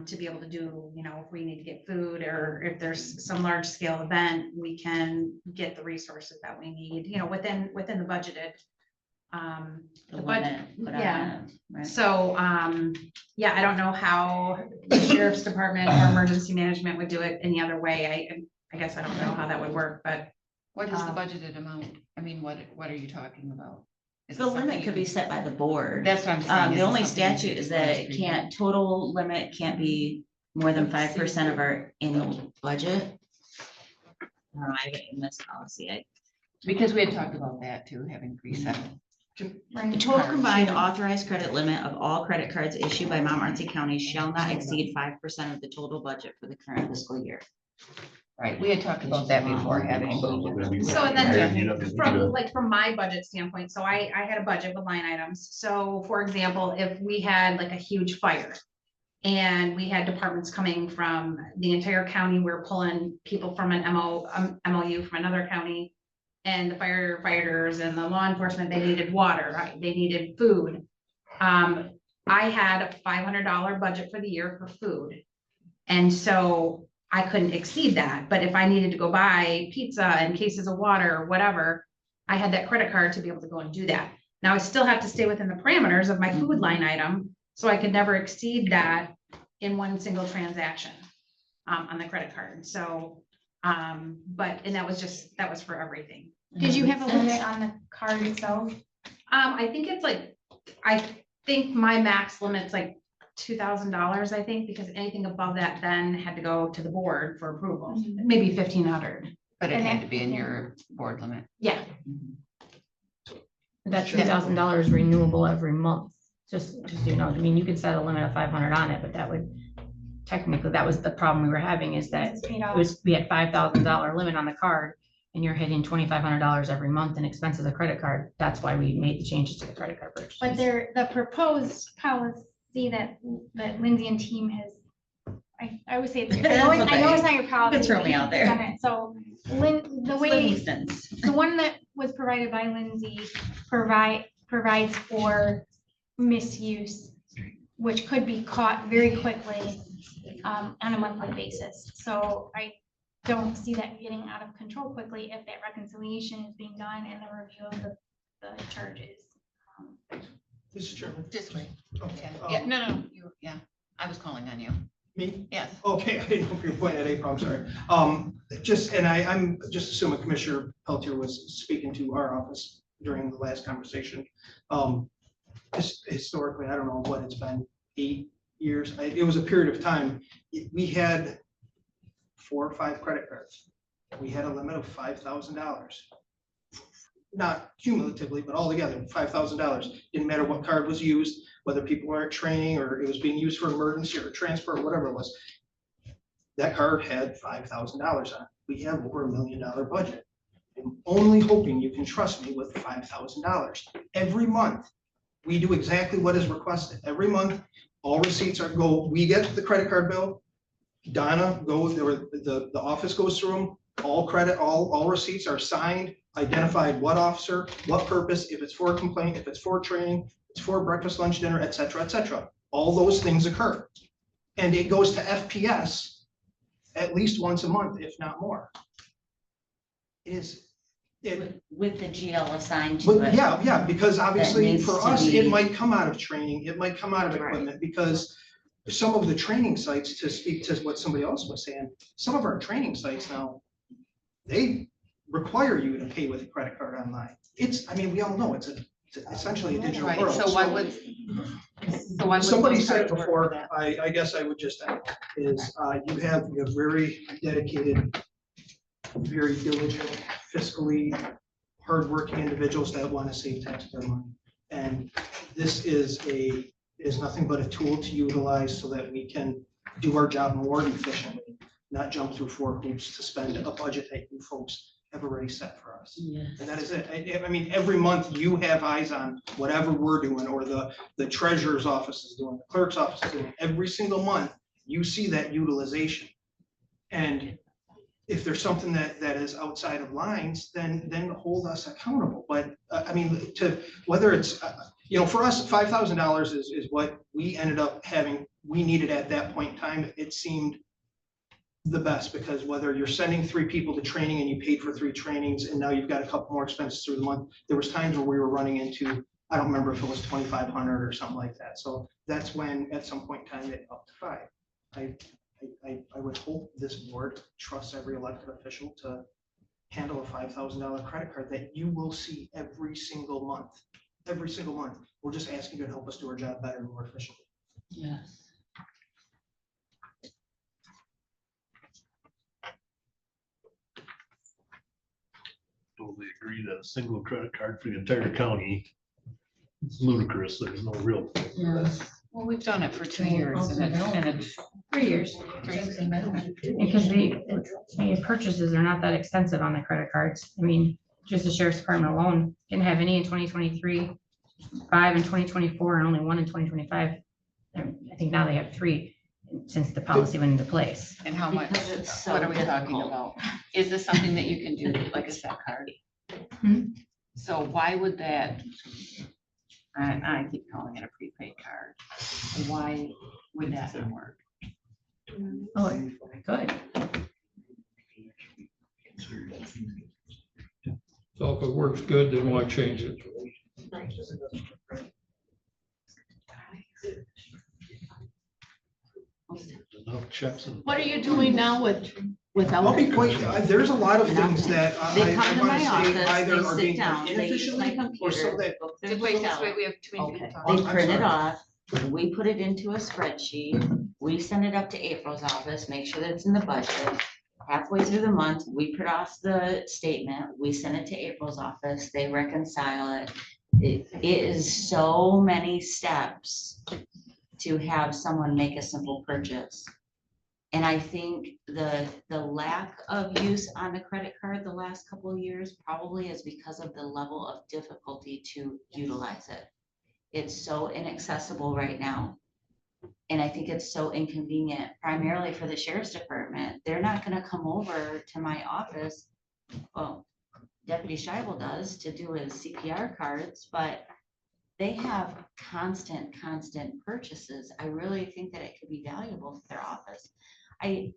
to be able to do, you know, if we need to get food or if there's some large scale event, we can get the resources that we need, you know, within the budgeted. The budget, yeah. Right. So, yeah, I don't know how the sheriff's department or emergency management would do it any other way. I guess I don't know how that would work, but. What is the budgeted amount? I mean, what are you talking about? Is it The limit something could be you- set by the board. That's what I'm saying. The Is it only something you statute do is for that those it people? can't, total limit can't be more than 5% of our annual budget. I didn't miss policy. Because we had talked about that too, having preset. The total combined authorized credit limit of all credit cards issued by Montmorency County shall not exceed 5% of the total budget for the current fiscal year. Right, we had talked about that before having. So and then from my budget standpoint, so I had a budget with line items. So for example, if we had like a huge fire and we had departments coming from the entire county, we're pulling people from an MOU from another county, and the firefighters and the law enforcement, they needed water, right? They needed food. I had a $500 budget for the year for food. And so I couldn't exceed that, but if I needed to go buy pizza and cases of water or whatever, I had that credit card to be able to go and do that. Now I still have to stay within the parameters of my food line item, so I could never exceed that in one single transaction on the credit card. So, and that was for everything. Did you have a limit on the card itself? I think it's like, I think my max limit's like $2,000, I think, because anything above that then had to go to the board for approval, maybe 1,500. But it had to be in your board limit. Yeah. That $2,000 is renewable every month. Just, you know, I mean, you could set a limit of 500 on it, but that would, technically, that was the problem we were having, is that we had $5,000 limit on the card and you're hitting $2,500 every month in expenses of credit card. That's why we made the changes to the credit card purchase. But the proposed policy that Lindsay and team has, I would say, I know it's not your policy. Could throw but me you out there. done it. So the way, the one that was provided by Lindsay provides for misuse, which could be caught very quickly on a monthly basis. So I don't see that getting out of control quickly if that reconciliation is being done and the review of the charges. Mr. Chairman. This way. Okay, Yeah, no, yeah, I was calling on you. Me? Yes. Okay, I didn't know if you were pointing at April, I'm sorry. I'm just assuming Commissioner Peltier was speaking to our office during the last conversation. Historically, I don't know what it's been, 8 years. It was a period of time. We had 4 or 5 credit cards. We had a limit of $5,000. Not cumulatively, but altogether, $5,000. Didn't matter what card was used, whether people were at training or it was being used for emergency or transfer or whatever it was. That card had $5,000 on it. We have over $1 million budget. I'm only hoping you can trust me with $5,000. Every month, we do exactly what is requested. Every month, all receipts we get the credit card bill. Donna goes, the office goes through them. All receipts are signed, identified what officer, what purpose, if it's for a complaint, if it's for training, it's for breakfast, lunch, dinner, et cetera, et cetera. All those things occur. And it goes to FPS at least once a month, if not more. With the GL assigned to it. Yeah, because obviously needs for to us, be- it might come out of training, it might come out of Right. equipment, because some of the training sites, to speak to what somebody else was saying, some of our training sites now, they require you to pay with a credit card online. We all know it's essentially a digital Right, world. so why would? Somebody those said it cards work before, for that? I guess I would just add, is you have very dedicated, very diligent, fiscally hardworking individuals that want to save taxpayer money. And this is nothing but a tool to utilize so that we can do our job more efficiently, not jump through 4 hoops to spend a budget that you folks have already set for us. Yes. And that is it. Every month you have eyes on whatever we're doing, or the treasurer's office is doing, the clerk's office is doing. Every single month, you see that utilization. And if there's something that is outside of lines, then hold us accountable. But whether it's, for us, $5,000 is what we ended up having, we needed at that point in time. It seemed the best, because whether you're sending 3 people to training and you paid for 3 trainings and now you've got a couple more expenses through the month, there was times where we were running into, I don't remember if it was 2,500 or something like that. So that's when at some point in time it upped to 5. I would hope this board trusts every elected official to handle a $5,000 credit card that you will see every single month. Every single month. We're just asking you to help us do our job better and more efficiently. Yes. Totally agree that a single credit card for the entire county is ludicrous. There's no real. Well, we've done it for 2 years and it's 3 years. Because the purchases are not that extensive on the credit cards. Just the sheriff's department alone didn't have any in 2023, 5 in 2024, and only 1 in 2025. I think now they have 3 since the policy went into place. And how much, Because it's so what are we talking difficult. about? Is this something that you can do like a set card? Hmm? So why would that, I keep calling it a prepaid card. Why would that not work? Oh, good. So if it works good, then why change it? Enough checks and. What are you doing now without? I'll be quite, there's a lot of things that They I come to want my to say office, either they are sit being down, done they use my inefficiently or so computer. that, book their Just wait this bills way, out. we have too many people Okay, talking. they I'm print it sorry. off, we put it into a spreadsheet, we send it up to April's office, make sure that it's in the budget. Halfway through the month, we put off the statement, we send it to April's office, they reconcile it. It is so many steps to have someone make a simple purchase. And I think the lack of use on the credit card the last couple of years probably is because of the level of difficulty to utilize it. It's so inaccessible right now. And I think it's so inconvenient, primarily for the sheriff's department. They're not gonna come over to my office. Well, Deputy Scheibel does to do his CPR cards, but they have constant purchases. I really think that it could be valuable to their office. I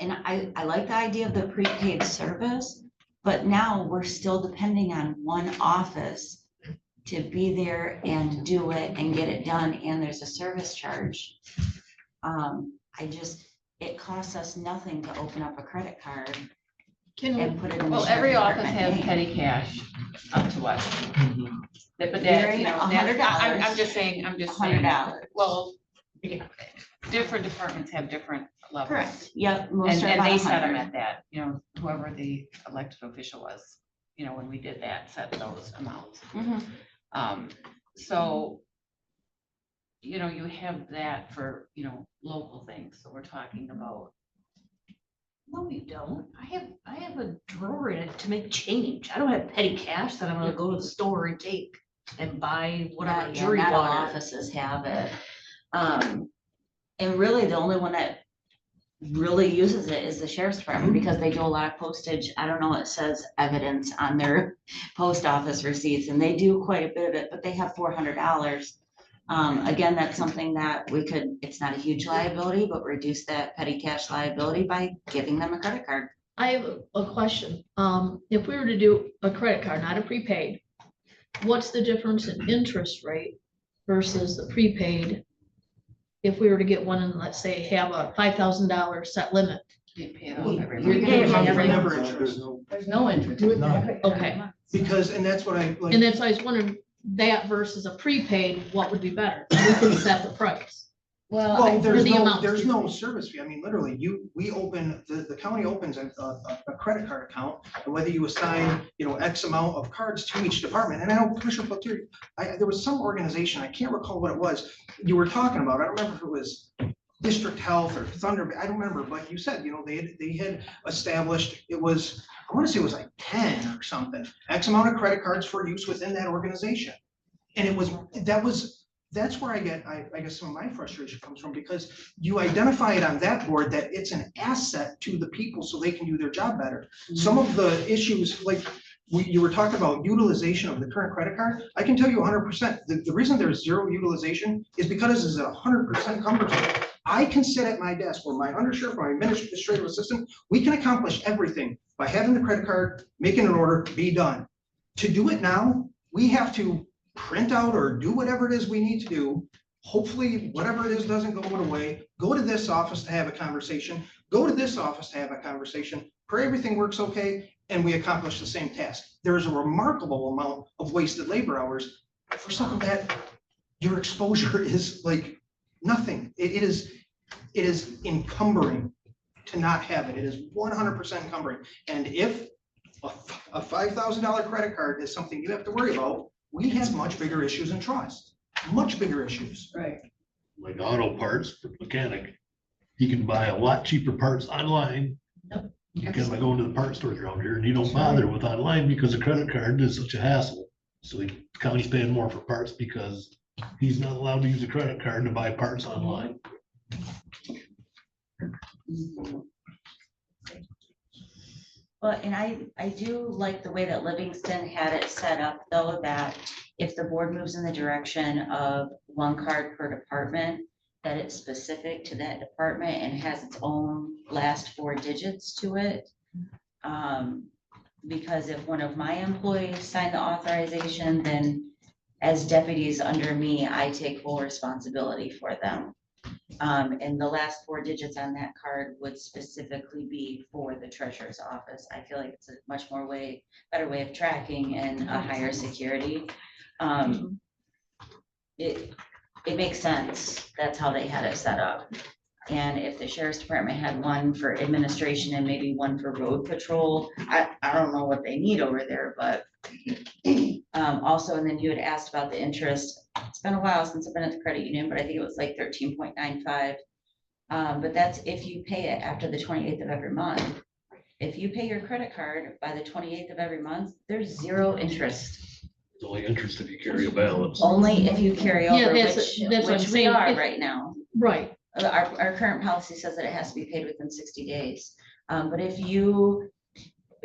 like the idea of the prepaid service, but now we're still depending on one office to be there and do it and get it done, and there's a service charge. It costs us nothing to open up a credit card and put it in the Well, sheriff's every office department has name. petty cash up to us. But that, Very you know, $100. I'm just saying, $100. well, yeah, different departments have different levels. Correct, yep. most And, are and about they set them 100. at that, you know, whoever the elected official was, you know, when we did that, set those amounts. Mhm. So, you know, you have that for, you know, local things, so we're talking about. No, you don't. I have a drawer in it to make change. I don't have petty cash that I'm gonna go to the store and take and buy whatever Not, jury not all water. offices have it. And really, the only one that really uses it is the sheriff's department, because they do a lot of postage. I don't know, it says evidence on their post office receipts, and they do quite a bit of it, but they have $400. Again, that's something that we could, it's not a huge liability, but reduce that petty cash liability by giving them a credit card. I have a question. If we were to do a credit card, not a prepaid, what's the difference in interest rate versus the prepaid? If we were to get one and let's say have a $5,000 set limit. You pay it off every You're month. gonna pay every Never month. interest. There's no interest. Okay. Because, and that's what I like. And that's why I was wondering, that versus a prepaid, what would be better? We can set the price. Well, There's the no, amount. there's no service fee. I mean, literally, we open, the county opens a credit card account. And whether you assign, X amount of cards to each department, and I know Commissioner Pelletier, there was some organization, I can't recall what it was, you were talking about. I don't remember if it was District Health or Thunder, I don't remember, but you said, they had established, I want to say it was like 10 or something, X amount of credit cards for use within that organization. And that's where I guess some of my frustration comes from, because you identify it on that board that it's an asset to the people so they can do their job better. Some of the issues, like you were talking about utilization of the current credit card, I can tell you 100%. The reason there's zero utilization is because it's 100% cumbersome. I can sit at my desk, or my undersheriff, or my administrative assistant, we can accomplish everything by having the credit card, making an order, be done. To do it now, we have to print out or do whatever it is we need to do. Hopefully, whatever it is doesn't go away. Go to this office to have a conversation, go to this office to have a conversation, pray everything works okay, and we accomplish the same task. There's a remarkable amount of wasted labor hours for something that your exposure is like nothing. It is encumbering to not have it. It is 100% encumbering. And if a $5,000 credit card is something you have to worry about, we have much bigger issues in trust, much bigger issues. Right. Like auto parts for mechanic, he can buy a lot cheaper parts online. Because by going to the parts stores around here, and you don't bother with online because a credit card is such a hassle. So the county's paying more for parts because he's not allowed to use a credit card to buy parts online. Well, and I do like the way that Livingston had it set up, though, that if the board moves in the direction of one card per department, that it's specific to that department and has its own last 4 digits to it. Because if one of my employees signed the authorization, then as deputies under me, I take full responsibility for them. And the last 4 digits on that card would specifically be for the treasurer's office. I feel like it's a much more better way of tracking and a higher security. It makes sense. That's how they had it set up. And if the sheriff's department had one for administration and maybe one for road patrol, I don't know what they need over there, but also, and then you had asked about the interest. It's been a while since I've been at the credit union, but I think it was like 13.95. But that's if you pay it after the 28th of every month. If you pay your credit card by the 28th of every month, there's 0 interest. It's only interest if you carry a balance. Only if you carry Yeah, over, that's what I'm which we saying. are right now. Right, Our current policy says that it has to be paid within 60 days. But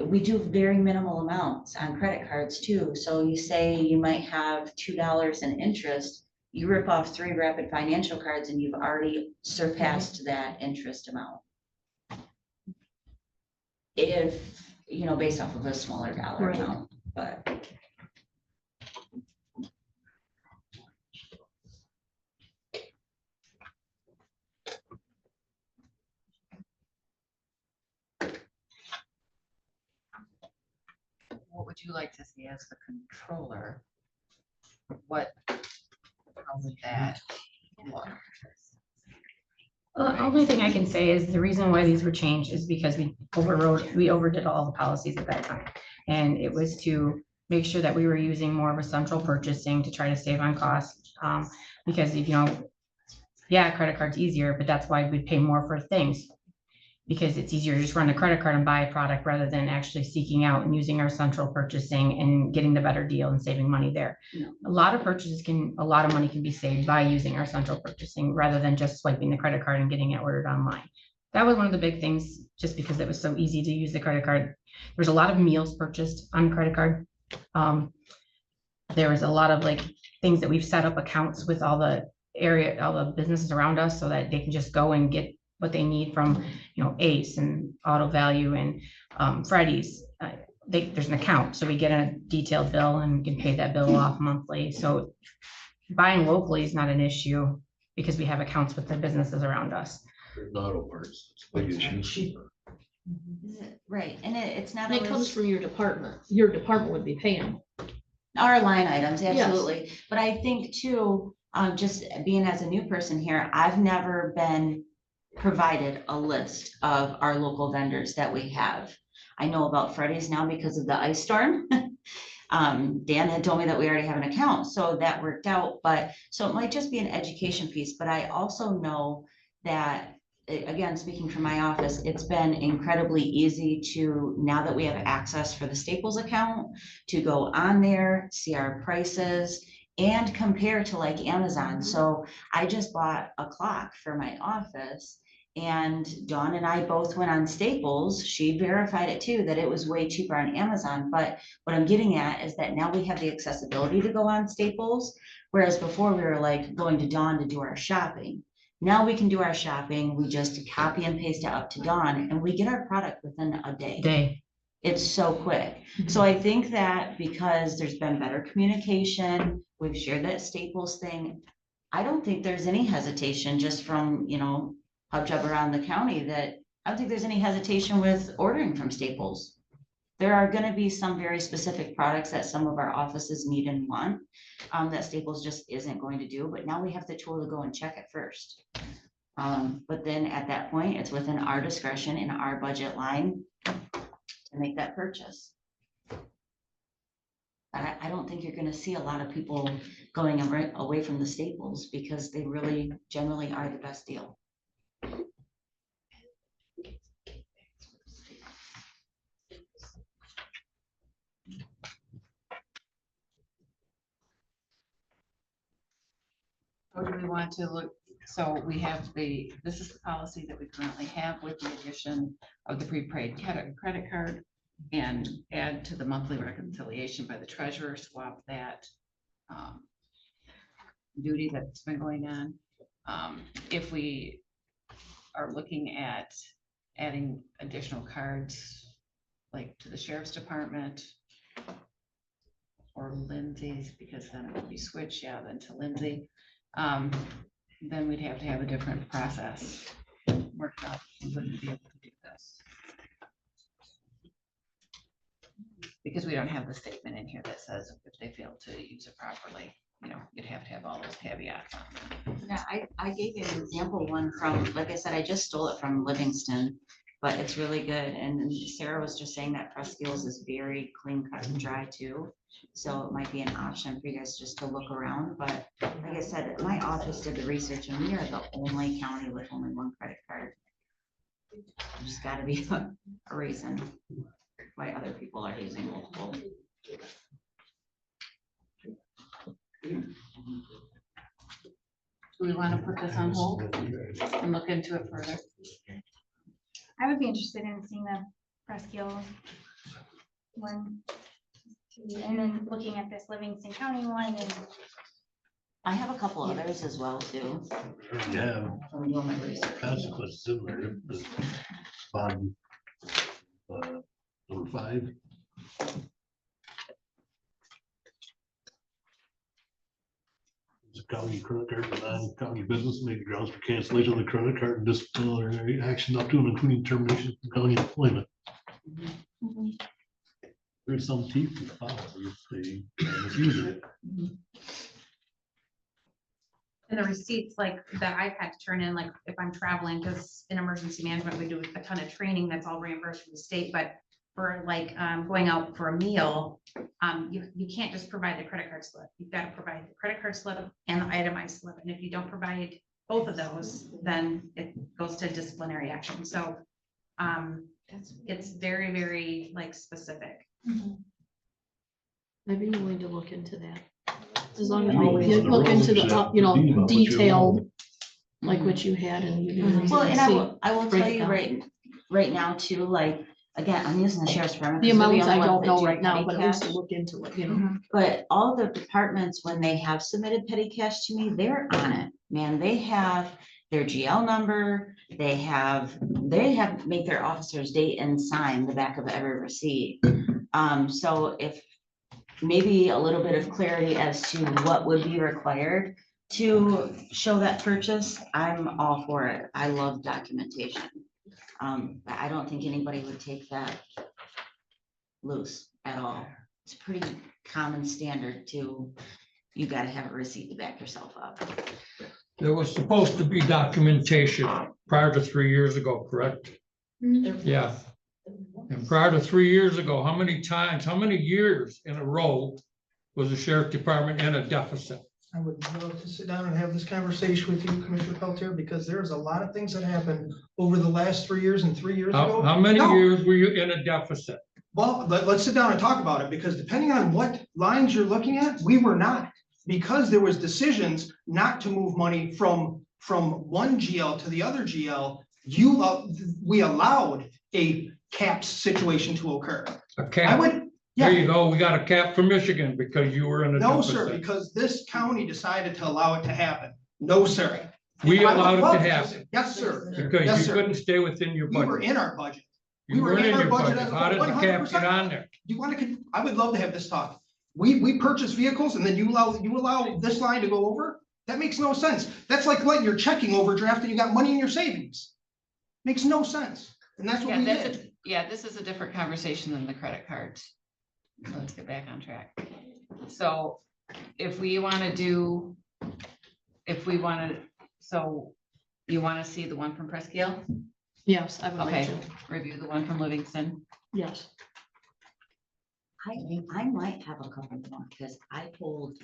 we do very minimal amounts on credit cards too. So you say you might have $2 in interest, you rip off 3 rapid financial cards and you've already surpassed that interest amount. If, based off of a smaller dollar Right. amount, but. What would you like to see as the controller? What, how would that look? Only thing I can say is the reason why these were changed is because we overdid all the policies at that time. And it was to make sure that we were using more of a central purchasing to try to save on costs. Because yeah, credit card's easier, but that's why we pay more for things. Because it's easier to just run a credit card and buy a product rather than actually seeking out and using our central purchasing and getting the better deal and saving money there. Yeah. A lot of money can be saved by using our central purchasing rather than just swiping the credit card and getting it ordered online. That was one of the big things, just because it was so easy to use the credit card. There's a lot of meals purchased on credit card. There was a lot of things that we've set up accounts with all the businesses around us so that they can just go and get what they need from, Ace and Auto Value and Freddy's. There's an account, so we get a detailed bill and can pay that bill off monthly. So buying locally is not an issue because we have accounts with the businesses around us. Auto parts, it's a big issue. cheaper. Right, and it's not And it comes always from your department would be paying. our line items, Yes. absolutely. But I think too, just being as a new person here, I've never been provided a list of our local vendors that we have. I know about Freddy's now because of the ice storm. Dan had told me that we already have an account, so that worked out. But so it might just be an education piece, but I also know that, again, speaking from my office, it's been incredibly easy to, now that we have access for the Staples account, to go on there, see our prices, and compare to Amazon. So I just bought a clock for my office, and Dawn and I both went on Staples. She verified it too, that it was way cheaper on Amazon. But what I'm getting at is that now we have the accessibility to go on Staples, whereas before we were going to Dawn to do our shopping. Now we can do our shopping, we just copy and paste it up to Dawn, and we get our product within a day. It's so quick. So I think that because there's been better communication, we've shared that Staples thing. I don't think there's any hesitation just from, Hub Job around the county, that I don't think there's any hesitation with ordering from Staples. There are gonna be some very specific products that some of our offices need and want, that Staples just isn't going to do, but now we have the tool to go and check it first. But then at that point, it's within our discretion in our budget line to make that purchase. I don't think you're gonna see a lot of people going away from the Staples because they really generally are the best deal. Or do we want to look, so we have this is the policy that we currently have with the addition of the prepaid credit card, and add to the monthly reconciliation by the treasurer, swap that duty that's been going on. If we are looking at adding additional cards, to the sheriff's department or Lindsay's, because then it would be switched, then to Lindsay. Then we'd have to have a different process worked out. We wouldn't be able to do this. Because we don't have the statement in here that says if they fail to use it properly, you'd have to have all those caveats on them. Yeah, I gave you an example one from, like I said, I just stole it from Livingston, but it's really good. And Sarah was just saying that Pressfields is very clean cut and dry too. So it might be an option for you guys just to look around. But like I said, my office did the research and we are the only county with only one credit card. There's gotta be a reason why other people are using multiple. Do we want to put this on hold and look into it further? I would be interested in seeing the Presqu'île one. And then looking at this Livingston County one and I have a couple others as well too. Yeah, I'm doing my research. consequences in there. The bottom, number 5. The county credit card for non-county business may be grounds for cancellation of the credit card and disciplinary action up to and including termination of county employment. There's some teeth to the policy if they misuse it. And the receipts like that I've had to turn in, like if I'm traveling, because in emergency management, we do a ton of training that's all reimbursed from the state, but for like going out for a meal, you can't just provide the credit card slip. You've got to provide the credit card slip and the itemized slip. And if you don't provide both of those, then it goes to disciplinary action. So it's very, very like specific. I'd be willing to look into that. As long as Always you the look into roads the, that you know, redeem what you detailed, own. like what you had and you. do Well, and see I will break tell it you down. right now too, like, again, I'm using the sheriff's department. The 'cause they're amounts I only ones don't that know do right now, petty but at least to cash. look into it, you know. But all the departments, when they have submitted petty cash to me, they're on it, man. They have their GL number, they have make their officers date and sign the back of every receipt. So if maybe a little bit of clarity as to what would be required to show that purchase, I'm all for it. I love documentation. But I don't think anybody would take that loose at all. It's pretty common standard to, you gotta have a receipt to back yourself up. There was supposed to be documentation prior to 3 years ago, correct? Yeah. And prior to 3 years ago, how many years in a row was the sheriff department in a deficit? I would love to sit down and have this conversation with you, Commissioner Peltier, because there's a lot of things that happened over the last 3 years and 3 years ago. How many No. years were you in a deficit? Well, let's sit down and talk about it, because depending on what lines you're looking at, we were not. Because there was decisions not to move money from one GL to the other GL, we allowed a capped situation to occur. A I cap? would, There yeah, you go. We got a cap for Michigan because you were in a no, deficit. sir, because this county decided to allow it to happen. No, sir. We I would allowed it love to happen Yes, sir. because Yes, you sir. couldn't stay within your We were budget. in our budget. You we were weren't in in our your budget budget. as a How did the cap 100%. get on there? Do you want to, I would love to have this talk. We purchase vehicles and then you allow this line to go over? That makes no sense. That's like letting your checking overdraft and you got money in your savings. Makes no sense. And that's what Yeah, we that's did. this is a different conversation than the credit cards. So let's get back on track. So if we want to so you want to see the one from Presqu'île? Yes, I would like Okay, to, review the one from Livingston. yes. I might have a couple more, because I pulled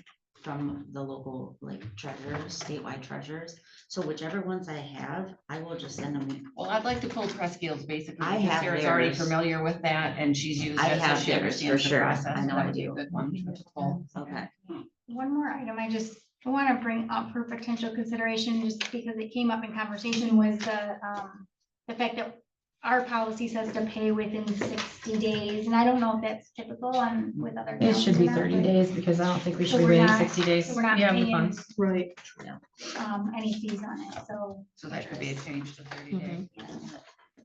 from the local like treasurers, statewide treasurers. So whichever ones I have, I will just send them. Well, I'd like to pull Presqu'île's basically. I because have Sarah's already theirs. familiar with that and she's used I it, so have she theirs for understands the sure. process. I know That I would be a do. good one to pull. Okay. one more item I just want to bring up for potential consideration, just because it came up in conversation, was the fact that our policy says to pay within 60 days, and I don't know if that's typical on with other. It should counties be or not, 30 but, days because I don't think we So should be we're waiting not- 60 days. so we're not You have the paying- funds. Right. Any fees on it, so. So that could be a change to 30 days.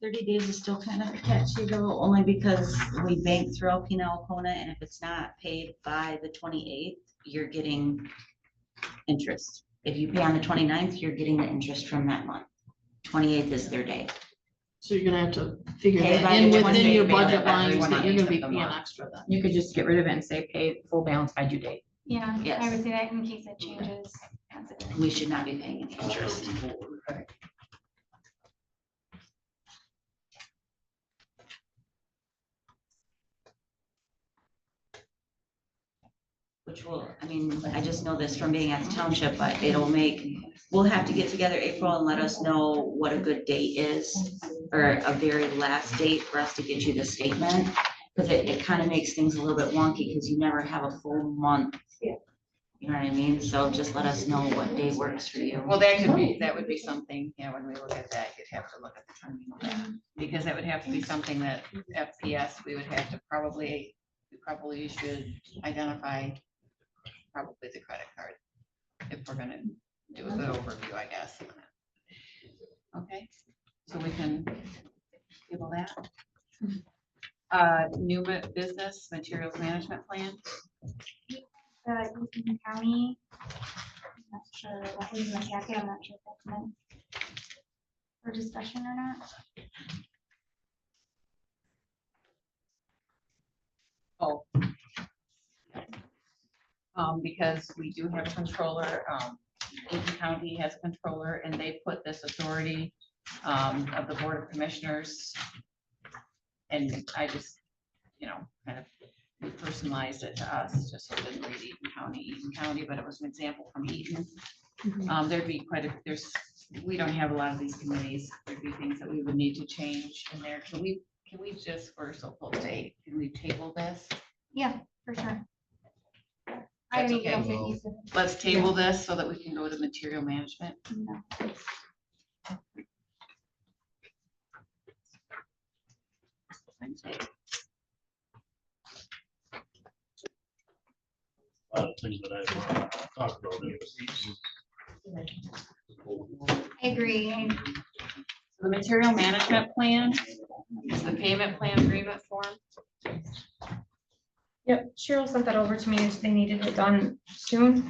30 days is still kind of catchy though, only because we bank through Alpena, Alcona, and if it's not paid by the 28th, you're getting interest. If you pay on the 29th, you're getting the interest from that month. 28th is their day. So you're gonna have to figure Pay that by in the within 28th, your pay budget by the lines that you're gonna be 28th of the paying month. extra then. You could just get rid of it and say pay full balance by due date. Yeah, Yes. I would say that in case it changes. consider. We should not be paying any interest. Which will, I mean, I just know this from being at the township, but we'll have to get together April and let us know what a good date is, or a very last date for us to get you the statement. Because it kind of makes things a little bit wonky, because you never have a full month. You know what I mean? So just let us know what day works for you. Well, that would be something, yeah, when we look at that, you'd have to look at the timing of that. Because that would have to be something that FPS, we would have to we probably should identify probably the credit card. If we're gonna do a good overview, I guess. Okay, so we can table that. New business materials management plan. Eastern County. I'm not sure what was in the packet. I'm not sure if that's meant for discussion or not. Oh. Because we do have a controller, Eaton County has a controller, and they put this authority of the Board of Commissioners. And I just, kind of we personalized it to us, just so it didn't read Eaton County, but it was an example from Eaton. There'd be we don't have a lot of these committees. There'd be things that we would need to change in there. Can we just, we're so close to 8, can we table this? Yeah, for sure. I That's didn't get okay. okay. Let's table this so that we can go to material management. A lot of things that I talked about. I agree. The material management plan is the payment plan agreement form. Yep, Cheryl sent that over to me, as they needed it done soon.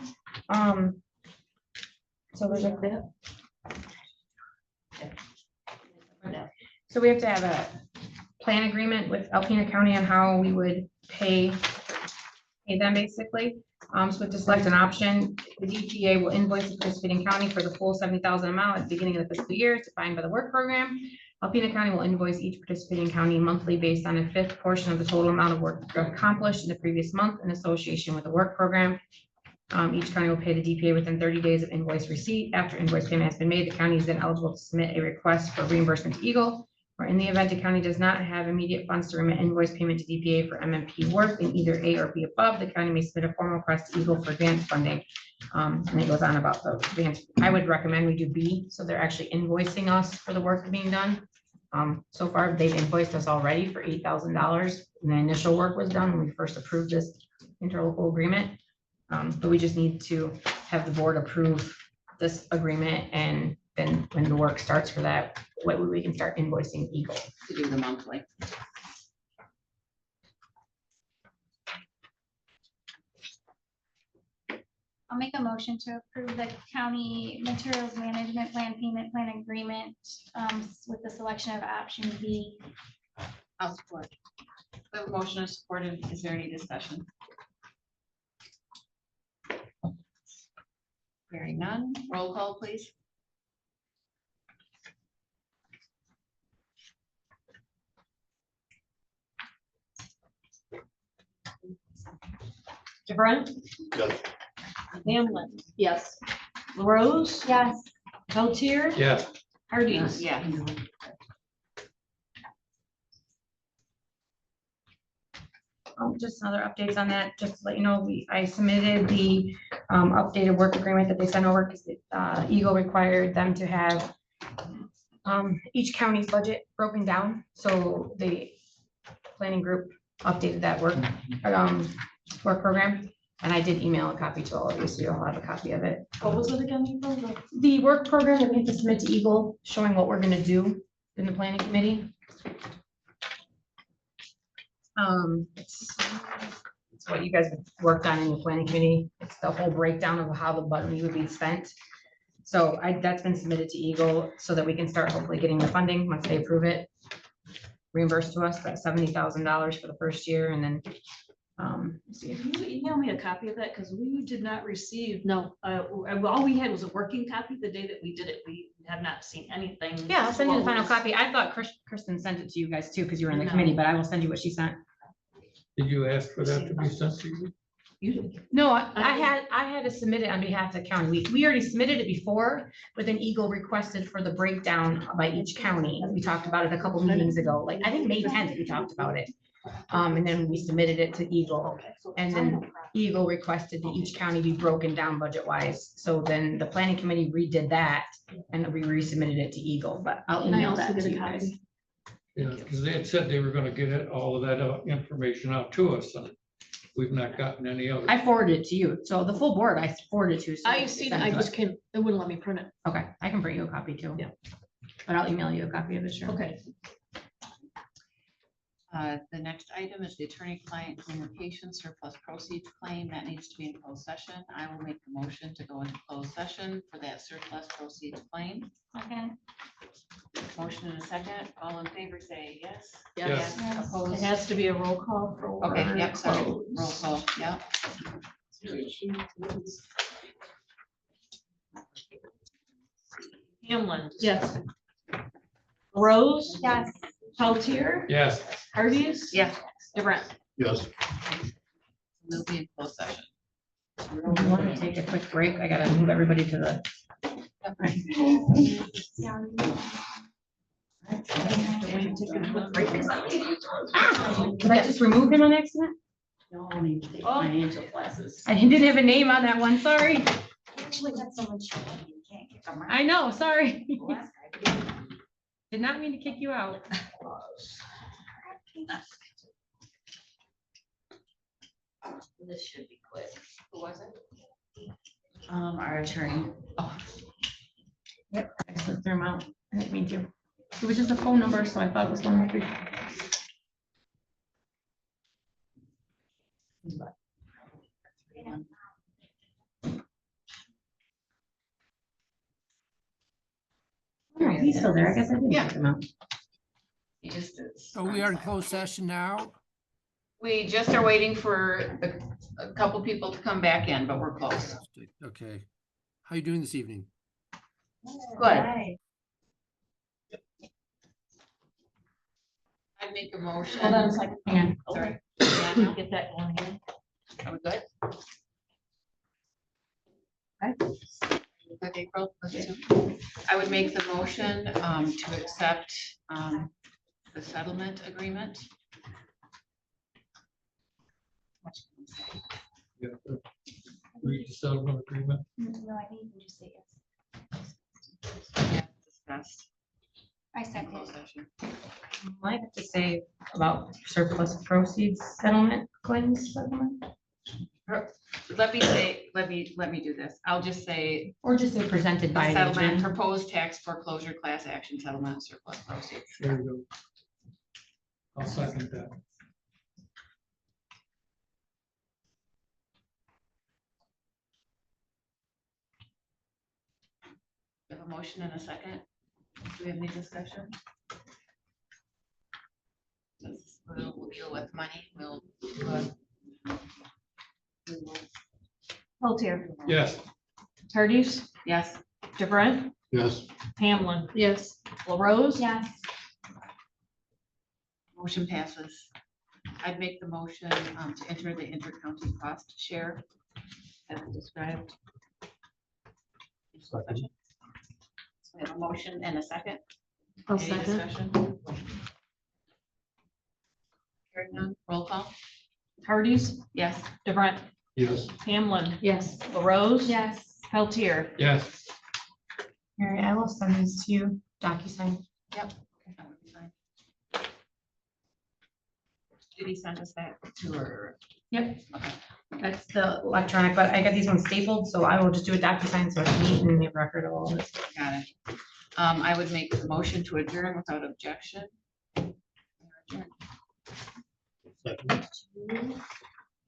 So there's a bit. So we have to have a plan agreement with Alpena County on how we would pay them basically. So to select an option, the DPA will invoice the participating county for the full 70,000 amount at the beginning of the fiscal year defined by the work program. Alpena County will invoice each participating county monthly based on a 5th portion of the total amount of work accomplished in the previous month in association with the work program. Each county will pay the DPA within 30 days of invoice receipt. After invoice payment has been made, the county is then eligible to submit a request for reimbursement to Eagle. Or in the event the county does not have immediate funds to remit invoice payment to DPA for MMP work in either A or B above, the county may submit a formal request to Eagle for grant funding. And it goes on about the grant. I would recommend we do B, so they're actually invoicing us for the work being done. So far, they've invoiced us already for $8,000. And the initial work was done when we first approved this interlocal agreement. But we just need to have the board approve this agreement, and then when the work starts for that, we can start invoicing Eagle. To do the monthly. I'll make a motion to approve the county materials management plan payment plan agreement with the selection of option B. I'll support. The motion is supported. Is there any discussion? Hearing none. Roll call, please. DeBrent, Yes. Hamlin, Yes. LaRose, Yes. Peltier, Yeah, Hardy. Yeah. Just another updates on that, just to let you know, I submitted the updated work agreement that they sent over, because Eagle required them to have each county's budget broken down, so the planning group updated that work program, and I did email a copy to all of you, so you'll have a copy of it. What was it again? April? The work program that we have to submit to Eagle, showing what we're gonna do in the planning committee. It's what you guys worked on in the planning committee. It's the whole breakdown of how the money would be spent. So that's been submitted to Eagle so that we can start hopefully getting the funding once they approve it. Reimbursed to us, that $70,000 for the first year, and then, let's see. Can you email me a copy of that? Because we did not receive, no, all we had was a working copy the day that we did it. We have not seen anything. Yeah, I'll send you the final What was- copy. I thought Kristen sent it to you guys too, because you were in the No. committee, but I will send you what she sent. did you ask for that to be sent to you? You did. No, I had to submit it on behalf of the county. We already submitted it before, but then Eagle requested for the breakdown by each county. We talked about it a couple meetings ago, like I think May 10th, we talked about it. And then we submitted it to Eagle. And then Eagle requested that each county be broken down budget wise. So then the planning committee redid that and we resubmitted it to Eagle, but I'll Can I email also that get to a you guys. copy? Yeah, because they had said they were gonna get it, all of that information out to us, and we've not gotten any of it. I forwarded it to you. So the full board I forwarded to. so I you see, send I it. just can't, it wouldn't let me print it. Okay, I can bring you a copy too. Yeah. But I'll email you a copy of it, sure. Okay. The next item is the attorney-client communication surplus proceeds claim that needs to be in closed session. I will make the motion to go into closed session for that surplus proceeds claim. Okay. Motion in a second. All in favor, say yes. Yes. Yes. It Opposed? has to be a roll call for. Okay, yep, sorry. close. Roll call, yep. Hamlin. Yes. Rose. Yes. Peltier. Yes. Hardee's. Yes. DeBrent. Yes. We'll be in closed session. Do you want to take a quick break? I gotta move everybody to the. Did I just remove him on accident? Financial classes. I didn't have a name on that one, sorry. Actually, that's so much. You can't kick them out. I know, sorry. Did not mean to kick you out. This should be quick. Who was it? Our attorney. Yep, I slipped through him out. I didn't mean to. It was just a phone number, so I thought it was one of the. All right, he's still there. I guess I didn't kick him out. He just is. So we are in closed session now. We just are waiting for a couple people to come back in, but we're close. Okay. How you doing this evening? Good. I'd make a motion. Hold on a second. Hang on. Sorry. Get that going here. Are we good? Good, April. Let's do- I would make the motion to accept the settlement agreement. What can I say? You have to read the settlement agreement. No, I think you can just say yes. Yeah, discussed I in second. closed session. I have to say about surplus proceeds settlement claims settlement, Let me do this. I'll just say or just say presented by the settlement, agenda. proposed tax foreclosure class action settlement surplus proceeds. There you go. I'll second that. We have a motion and a second. Do we have any discussion? We'll deal with money. We'll. Peltier. Yes. Hardee's. Yes. DeBrent. Yes. Hamlin. Yes. LaRose. Yes. Motion passes. I'd make the motion to enter the intercounty cost share as described. So we have a motion and a second. I'll Any second. discussion? Hearing none, roll call. Hardee's. Yes. DeBrent. Yes. Hamlin. Yes. LaRose. Yes. Peltier. Yes. Mary, I will send these to you, DocuSign. Yep. That would be fine. Did he send us that to her? Yep. That's the electronic, but I got these ones stapled, so I will just do a DocuSign, so it's neat and we have record of all this. Got it. I would make the motion to adjourn without objection. Second.